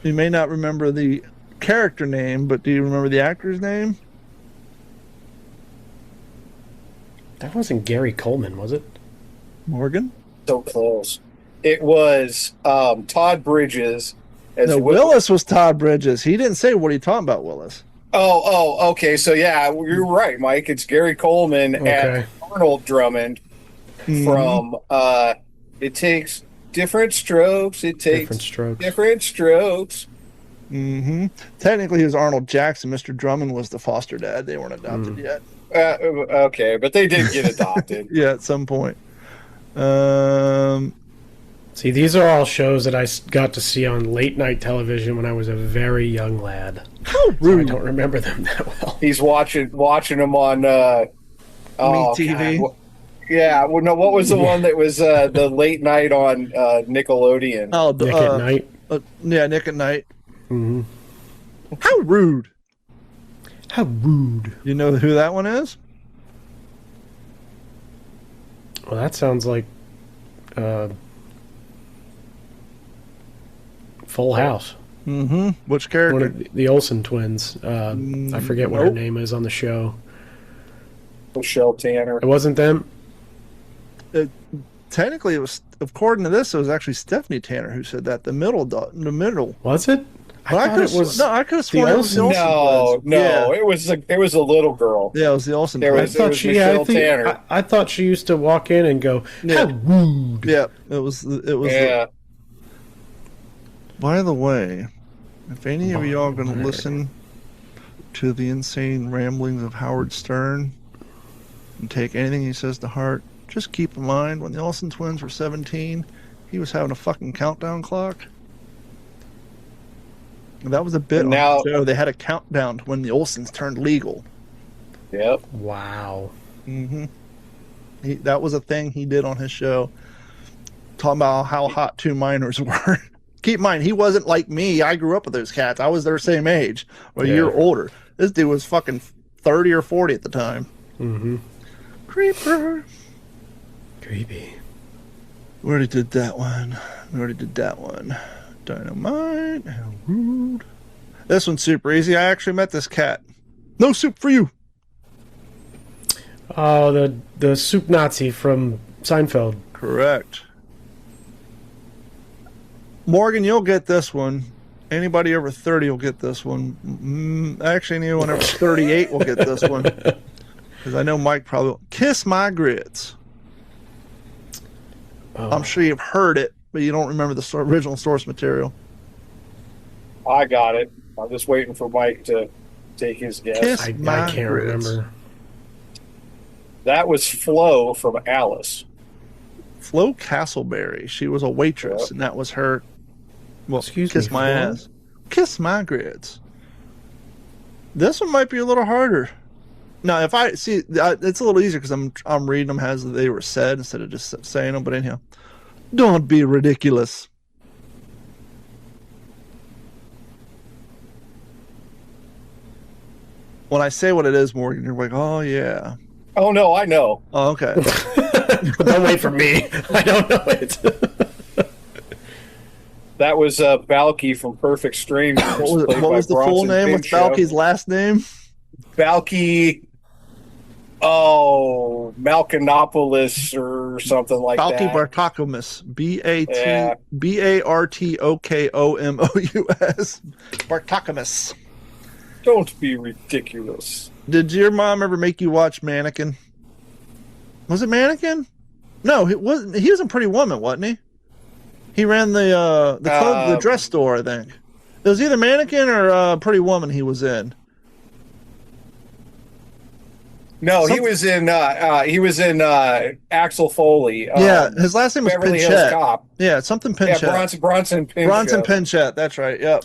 You may not remember the character name, but do you remember the actor's name? That wasn't Gary Coleman, was it? Morgan? So close. It was Todd Bridges. No, Willis was Todd Bridges. He didn't say, what are you talking about, Willis? Oh, okay. So, yeah, you're right, Mike. It's Gary Coleman and Arnold Drummond from It Takes Different Strokes. It takes different strokes. Mm-hmm. Technically, he was Arnold Jackson. Mr. Drummond was the foster dad. They weren't adopted yet. Okay, but they did get adopted. Yeah, at some point. See, these are all shows that I got to see on late night television when I was a very young lad. How rude! So I don't remember them that well. He's watching them on TV. God. Yeah, well, no. What was the one that was the late night on Nickelodeon? Oh, Nick at Night. Yeah, Nick at Night. Mm-hmm. How rude! How rude! You know who that one is? Well, that sounds like Full House. Mm-hmm. Which character? One of the Olsen twins. I forget what her name is on the show. Michelle Tanner. It wasn't them? Technically, it was. According to this, it was actually Stephanie Tanner who said that. The middle. Was it? I could have sworn it was the Olsen No, twins. Yeah. it was a little girl. Yeah, it was the Olsen twins. Michelle Tanner. I thought she used to walk in and go, "How rude!" Yeah, it was. Yeah. By the way, if any of y'all are going to listen to the insane ramblings of Howard Stern and take anything he says to heart, just keep in mind when the Olsen twins were 17, he was having a fucking countdown clock. That was a bit And on now- the show. They had a countdown to when the Olsons turned legal. Yep. Wow. That was a thing he did on his show. Talking about how hot two minors were. Keep in mind, he wasn't like me. I grew up with those cats. I was their same age, or a year older. This dude was fucking 30 or 40 at the time. Creeper. Creepy. We already did that one. Dynamite. How rude. This one's super easy. I actually met this cat. No soup for you. Oh, the soup Nazi from Seinfeld. Correct. Morgan, you'll get this one. Anybody over 30 will get this one. Actually, anyone over 38 will get this one. Because I know Mike probably will. Kiss My Grits. Oh. I'm sure you've heard it, but you don't remember the original source material. I got it. I'm just waiting for Mike to take his guess. Kiss I My can't Grits. remember. That was Flo from Alice. Flo Castleberry. She was a waitress, and that was her. Well, Excuse kiss me, my Flo? ass. Kiss My Grits. This one might be a little harder. Now, if I see, it's a little easier because I'm reading them as they were said instead of just saying them. But anyhow, don't be ridiculous. When I say what it is, Morgan, you're like, oh yeah. Oh no, I know. Oh, okay. Don't wait for me. I don't know it. That was Balky from Perfect Strangers. What was the full name? What's Balky's last name? Balky. Oh, Malkinopoulos or something like Balky that. Bartokomous. Yeah. Bartokomous. Bartokomous. Don't be ridiculous. Did your mom ever make you watch Mannequin? Was it Mannequin? No, he wasn't. He was a Pretty Woman, wasn't he? He ran the dress store, I think. It was either Mannequin or Pretty Woman he was in. No, he was in Axel Foley. Yeah, his last name was Beverly Hills Pinchette. Cop. Yeah, something Pinchette. Yeah, Bronson Pinchette. Bronson Pinchette, that's right. Yep.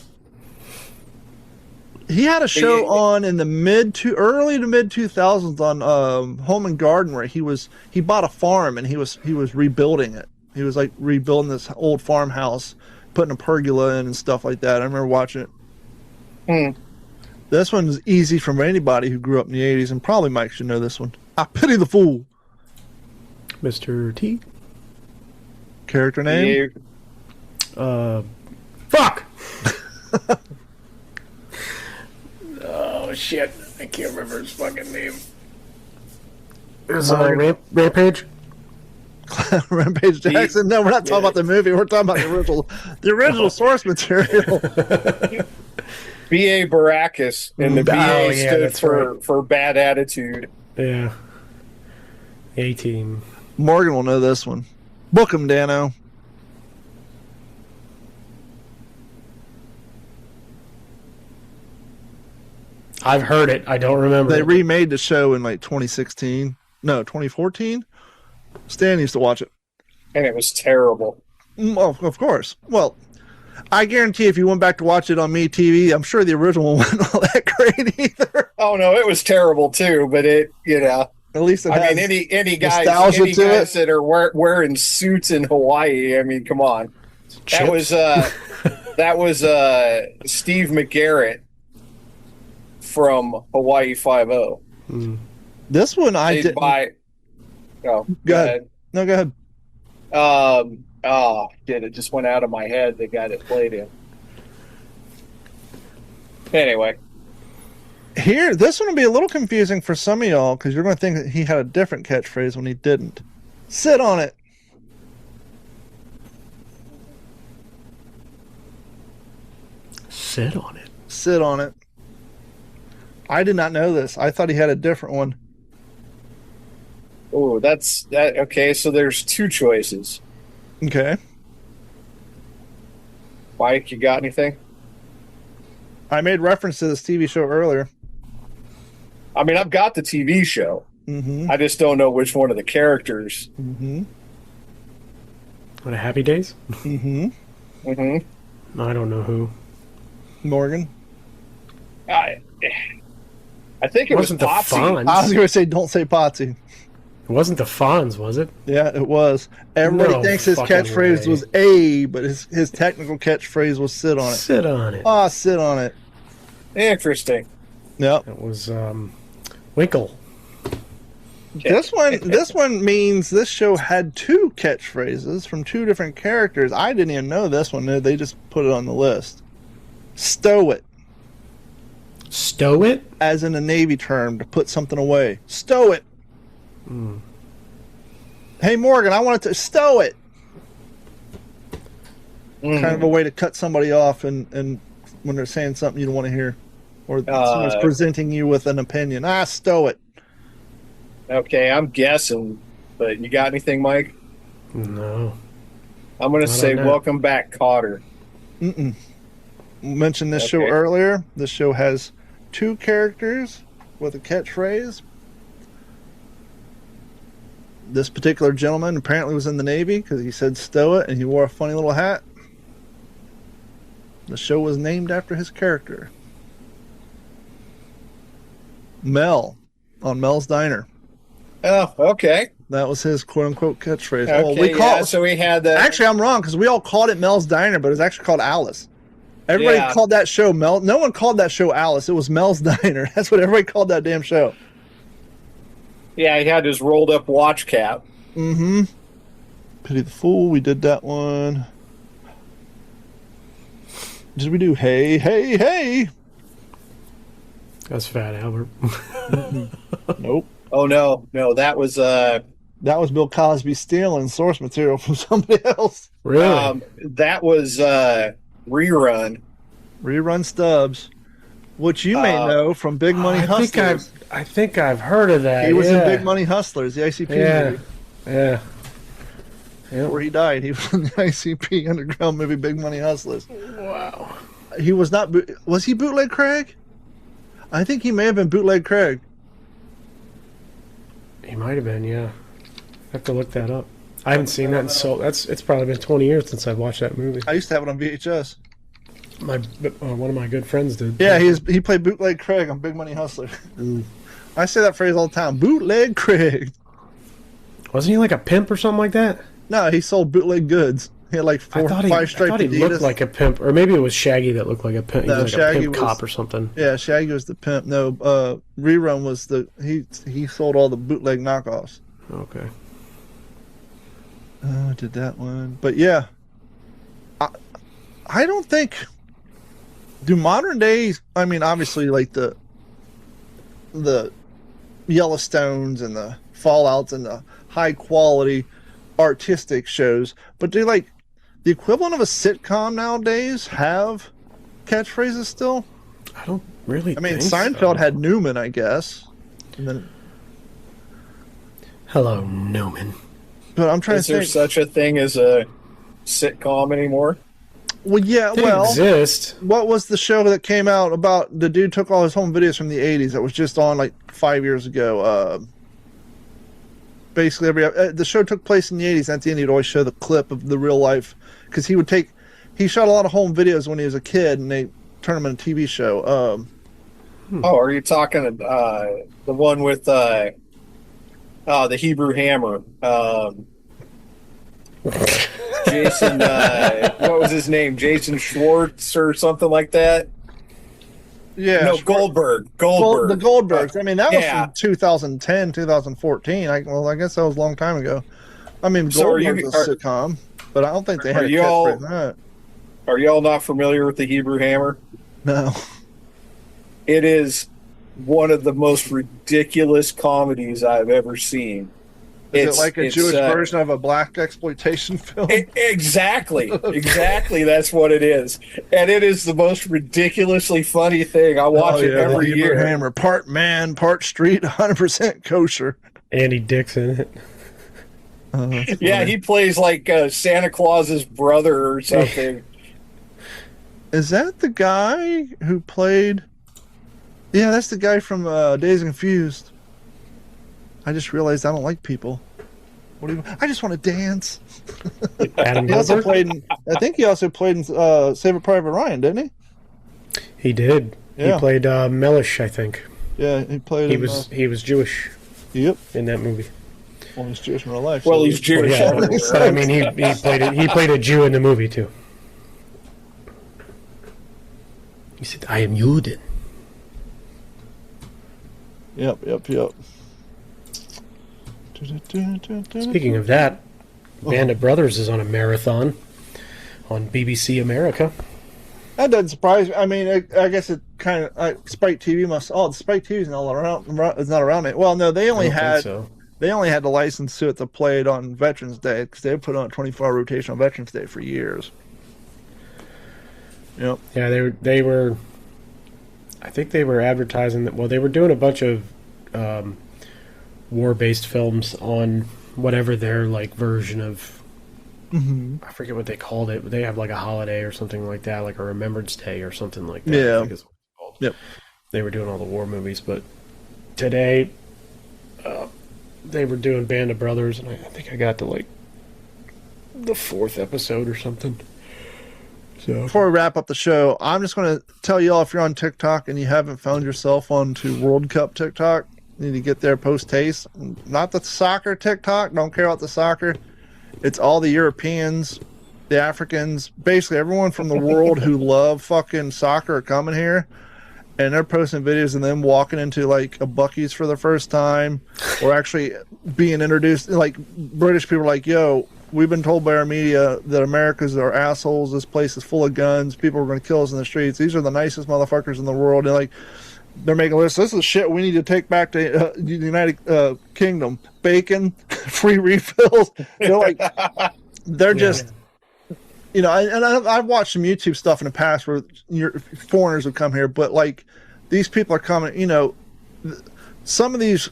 He had a show on in the early to mid 2000s on Home and Garden where he bought a farm and he was rebuilding it. He was like rebuilding this old farmhouse, putting a pergola in and stuff like that. I remember watching it. This one's easy from anybody who grew up in the 80s, and probably Mike should know this one. I Pity the Fool. Mr. T. Character name? Fuck! Oh, shit. I can't remember his fucking name. Is Rampage? Rampage Jackson? No, we're not talking about the movie. We're talking about the original source material. B.A. Baracus, and the B.A. stood for bad attitude. Yeah. A-Team. Morgan will know this one. Book him, Dano. I've heard it. I don't remember. They remade the show in like 2016. No, 2014. Stan used to watch it. And it was terrible. Well, of course. Well, I guarantee if you went back to watch it on MeTV, I'm sure the original wasn't all that great either. Oh no, it was terrible too. But it, at least it has any guys that are wearing suits in Hawaii. I mean, come on. Chips. That was Steve McGarrett from Hawaii 5-0. This one I didn't. Go ahead. No, go ahead. It just went out of my head. The guy that played him. Anyway, here, this one will be a little confusing for some of y'all because you're going to think that he had a different catchphrase when he didn't. Sit on it. Sit on it. Sit on it. I did not know this. I thought he had a different one. Oh, that's that. Okay, so there's two choices. Okay. Mike, you got anything? I made reference to this TV show earlier. I mean, I've got the TV show. Mm-hmm. I just don't know which one of the characters. Mm-hmm. What, a Happy Days? Mm-hmm. Mm-hmm. I don't know who. Morgan. I think it wasn't was the Potsy. Fonz. I was going to say, don't say Potsy. It wasn't the Fonz, was it? Yeah, it was. Everybody No thinks his fucking catchphrase way. was A, but his technical catchphrase was sit on it. Sit on it. Ah, sit on it. Interesting. Yep. It was Winkle. This one means this show had two catchphrases from two different characters. I didn't even know this one. They just put it on the list. Stow it, Stow it? as in a Navy term to put something away. Stow it. Hey Morgan, I wanted to stow it. Kind of a way to cut somebody off, and when they're saying something you don't want to hear, or someone's presenting you with an opinion. Stow it. Okay, I'm guessing, but you got anything, Mike? No. I'm going to say know. welcome back, Cotter. Mentioned this show Okay. earlier. This show has two characters with a catchphrase. This particular gentleman apparently was in the Navy because he said stow it and he wore a funny little hat. The show was named after his character. Mel, on Mel's Diner. Oh, okay. That was his quote-unquote catchphrase. Okay, so we had that. Actually, I'm wrong because we all called it Mel's Diner, but it was actually called Alice. Everybody Yeah. called that show Mel. No one called that show Alice. It was Mel's Diner. That's what everybody called that damn show. Yeah, he had his rolled up watch cap. Mm-hmm. Pity the Fool. We did that one. Did we do Hey, Hey, Hey? That's Fat Albert. Nope. Oh, no, that was That was Bill Cosby stealing source material from somebody else. Really? that was Rerun. Rerun Stubbs, which you may know from Big Money Hustlers. I think I've heard of that. He was in yeah. Big Money Hustlers, the ICP movie. Yeah. Where he died. He was in the ICP underground movie Big Money Hustlers. Wow. He was not. Was he Bootleg Craig? I think he may have been Bootleg Craig. He might have been, yeah. I have to look that up. I haven't seen that in it's probably been 20 years since I've watched that movie. I used to have it on VHS. One of my good friends did. Yeah, he played Bootleg Craig on Big Money Hustler. I say that phrase all the time. Bootleg Craig. Wasn't he like a pimp or something like that? No, he sold bootleg goods. He had like five I striped thought he Adidas. looked like a pimp, or maybe it was Shaggy that looked like a pimp. No, He was like Shaggy a pimp was- cop or something. Yeah, Shaggy was the pimp. No, Rerun was he sold all the bootleg knockoffs. Okay. I did that one. But yeah, I don't think, do modern days, I mean, obviously like the Yellowstones and the Fallouts and the high quality artistic shows, but do like the equivalent of a sitcom nowadays have catchphrases still? I don't really I mean, think Seinfeld so. had Newman, I guess. And then, Hello, Newman. but I'm trying Is to there think. such a thing as a sitcom anymore? Well, yeah, Didn't well, exist. what was the show that came out about the dude took all his home videos from the 80s that was just on like 5 years ago? Basically, the show took place in the 80s. At the end, he'd always show the clip of the real life because he shot a lot of home videos when he was a kid, and they turned them into a TV show. Oh, are you talking the one with the Hebrew Hammer? Jason, what was his name? Jason Schwartz or something like that? Yeah, No, Goldberg. the Goldbergs. I mean, that was Yeah. from 2010, 2014. I guess that was a long time ago. I mean, So are Goldberg's you- a sitcom, but I don't think they had Are a you all- catchphrase in that. Are y'all not familiar with the Hebrew Hammer? No. It is one of the most ridiculous comedies I've ever seen. Is it like a Jewish version of a black exploitation film? Exactly. That's what it is. And it is the most ridiculously funny thing. I watch it the every Hebrew year. Hammer, part man, part street, 100% kosher. Andy Dick's in it. Yeah, he plays like Santa Claus's brother or something. Is that the guy who played? Yeah, that's the guy from Dazed and Confused. I just realized I don't like people. What do you? I just want to dance. Adam He also Goldberg? played. I think he also played in Saving Private Ryan, didn't he? He did. Yeah. He played Mellish, I think. Yeah, he played. He was Jewish. Yep. In that movie. Well, he's Jewish in real life. Well, so he's Jewish. Yeah, but I mean, he played a Jew in the movie too. He said, "I am Juden." Yep. Speaking of that, Band of Brothers is on a marathon on BBC America. That doesn't surprise me. I mean, I guess it kind of Spike TV must. Oh, Spike TV's not around. It's not around it. Well, no, they only had the license to it to play it on Veterans Day because they put on a 24-hour rotation on Veterans Day for years. Yep. Yeah, they were. I think they were advertising that. Well, they were doing a bunch of war-based films on whatever their like version of. I forget what they called it, but they have like a holiday or something like that, like a Remembrance Day or something like that. Yeah. I think is what it's called. Yep. They were doing all the war movies, but today they were doing Band of Brothers, and I think I got to like the 4th episode or something. So Before we wrap up the show, I'm just going to tell you all, if you're on TikTok and you haven't found yourself onto World Cup TikTok, you need to get there post-haste. Not the soccer TikTok. Don't care about the soccer. It's all the Europeans, the Africans, basically everyone from the world who love fucking soccer are coming here. And they're posting videos of them walking into like a Buc-ee's for the first time, or actually being introduced. Like British people are like, yo, we've been told by our media that Americans are assholes. This place is full of guns. People are going to kill us in the streets. These are the nicest motherfuckers in the world. And like, they're making a list. This is shit we need to take back to the United Kingdom. Bacon, free refills. They're like, they're just, you know. And I've watched some YouTube stuff in the past where foreigners would come here, but like these people are coming. You know, some of these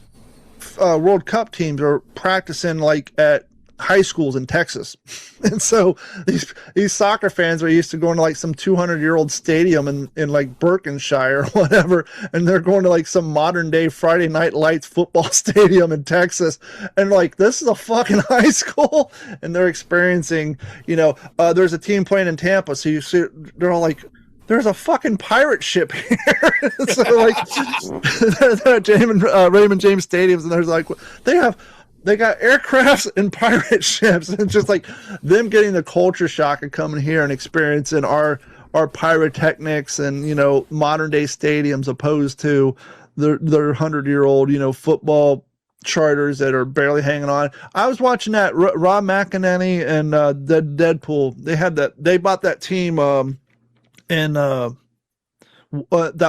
World Cup teams are practicing like at high schools in Texas. And so these soccer fans are used to going to like some 200-year-old stadium in like Berkshire or whatever, and they're going to like some modern day Friday Night Lights football stadium in Texas, and like, this is a fucking high school, and they're experiencing, you know, there's a team playing in Tampa, so you see they're all like, there's a fucking pirate ship here. So like they're at Raymond James stadiums, and there's like, they got aircrafts and pirate ships. It's just like them getting the culture shock of coming here and experiencing our pyrotechnics and, you know, modern day stadiums opposed to their 100-year-old, you know, football charters that are barely hanging on. I was watching that Rob McElhenney and the Deadpool. They bought that team in that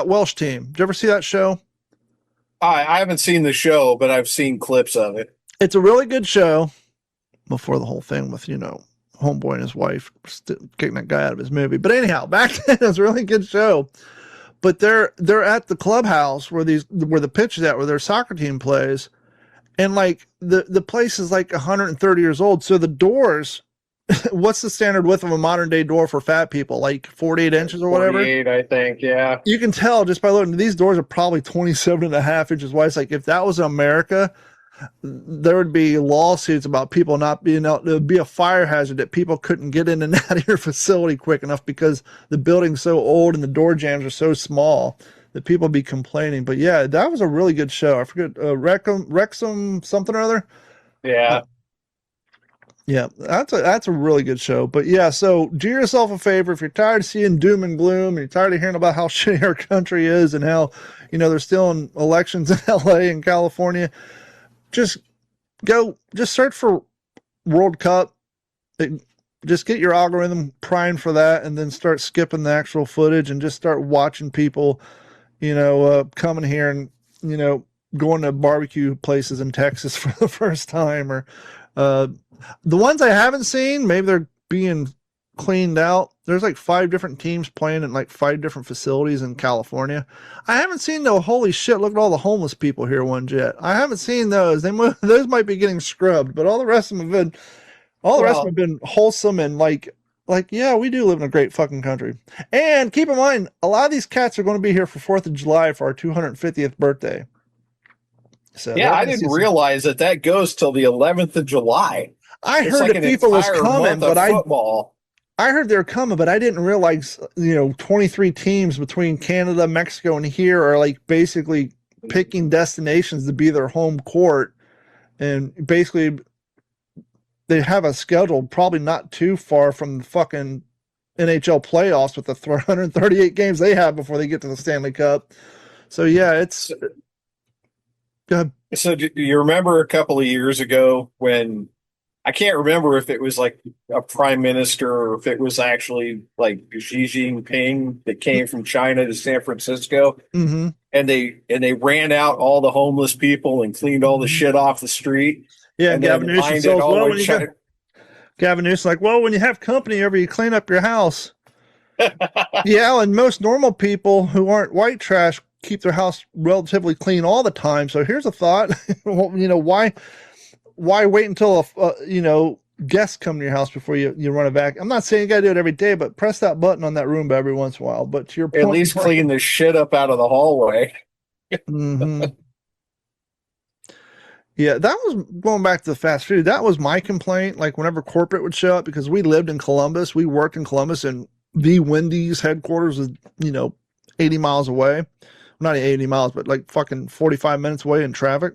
Welsh team. Did you ever see that show? I haven't seen the show, but I've seen clips of it. It's a really good show before the whole thing with, you know, Homeboy and his wife kicking that guy out of his movie. But anyhow, back then it was a really good show. But they're at the clubhouse where the pitch is at, where their soccer team plays. And like the place is like 130 years old. So the doors, what's the standard width of a modern day door for fat people? Like 48 inches or whatever? 48, I think, yeah. You can tell just by looking. These doors are probably 27.5 inches wide. It's like, if that was America, there would be lawsuits about people not being out. There would be a fire hazard that people couldn't get in and out of your facility quick enough because the building's so old and the door jams are so small that people would be complaining. But yeah, that was a really good show. I forget, Wrexham something or other. Yeah. Yeah, that's a really good show. But yeah, so do yourself a favor. If you're tired of seeing doom and gloom, and you're tired of hearing about how shitty our country is and how, you know, they're still in elections in LA and California, just search for World Cup. Just get your algorithm primed for that, and then start skipping the actual footage and just start watching people, you know, coming here and, you know, going to barbecue places in Texas for the first time, or the ones I haven't seen, maybe they're being cleaned out. There's like 5 different teams playing in like 5 different facilities in California. I haven't seen no holy shit, look at all the homeless people here ones yet. I haven't seen those. Those might be getting scrubbed, but all the rest of them have been wholesome and like, yeah, we do live in a great fucking country. And keep in mind, a lot of these cats are going to be here for 4th of July for our 250th birthday. So yeah, I didn't realize that goes till the 11th of July. I heard that FIFA was coming, but football. I heard they were coming, but I didn't realize, 23 teams between Canada, Mexico, and here are like basically picking destinations to be their home court. And basically, they have a schedule probably not too far from the fucking NHL playoffs with the 138 games they have before they get to the Stanley Cup. So, yeah, it's. Go ahead. So do you remember a couple of years ago when I can't remember if it was like a prime minister or if it was actually like Xi Jinping that came from China to San Francisco, Mm-hmm. and they ran out all the homeless people and cleaned all the shit off the street. Yeah, and Gavin Newsom lined says, it all well, the when way you China- Gavin Newsom's like, well, when you have company over, you clean up your house. Yeah, and most normal people who aren't white trash keep their house relatively clean all the time. So here's a thought: well, why wait until guests come to your house before you run it back? I'm not saying you gotta do it every day, but press that button on that Roomba every once in a while. But to your point, at least clean the shit up out of the hallway. Mm-hmm. Yeah, that was going back to the fast food. That was my complaint. Like whenever corporate would show up, because we lived in Columbus, we worked in Columbus, and the Wendy's headquarters was 80 miles away. Not 80 miles, but like fucking 45 minutes away in traffic.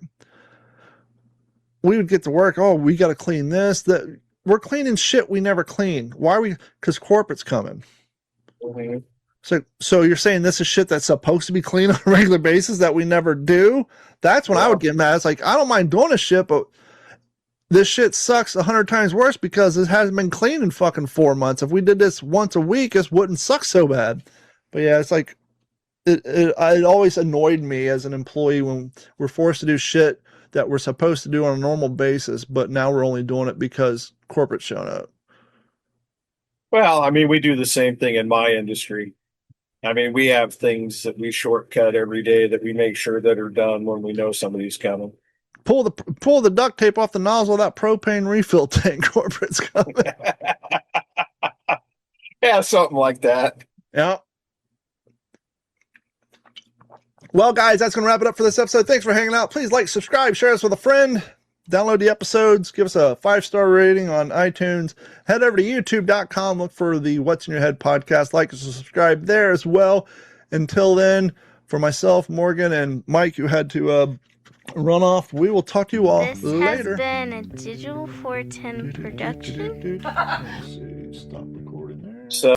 We would get to work. Oh, we got to clean this. That we're cleaning shit we never clean. Why are we? Because corporate's coming. Mm-hmm. So you're saying this is shit that's supposed to be clean on a regular basis that we never do? That's when I would get mad. It's like, I don't mind doing this shit, but this shit sucks 100 times worse because it hasn't been cleaned in fucking 4 months. If we did this once a week, it wouldn't suck so bad. But yeah, it's like, it always annoyed me as an employee when we're forced to do shit that we're supposed to do on a normal basis, but now we're only doing it because corporate's showing up. Well, I mean, we do the same thing in my industry. I mean, we have things that we shortcut every day that we make sure that are done when we know somebody's coming. Pull the duct tape off the nozzle of that propane refill tank. Corporate's coming. Yeah, something like that. Yeah. Well, guys, that's going to wrap it up for this episode. Thanks for hanging out. Please like, subscribe, share us with a friend. Download the episodes. Give us a 5-star rating on iTunes. Head over to youtube.com. Look for the What's in Your Head podcast. Like and subscribe there as well. Until then, for myself, Morgan, and Mike, who had to run off, we will talk to you all later. This has been a Digital 410 production. Let's see. Stop recording there. So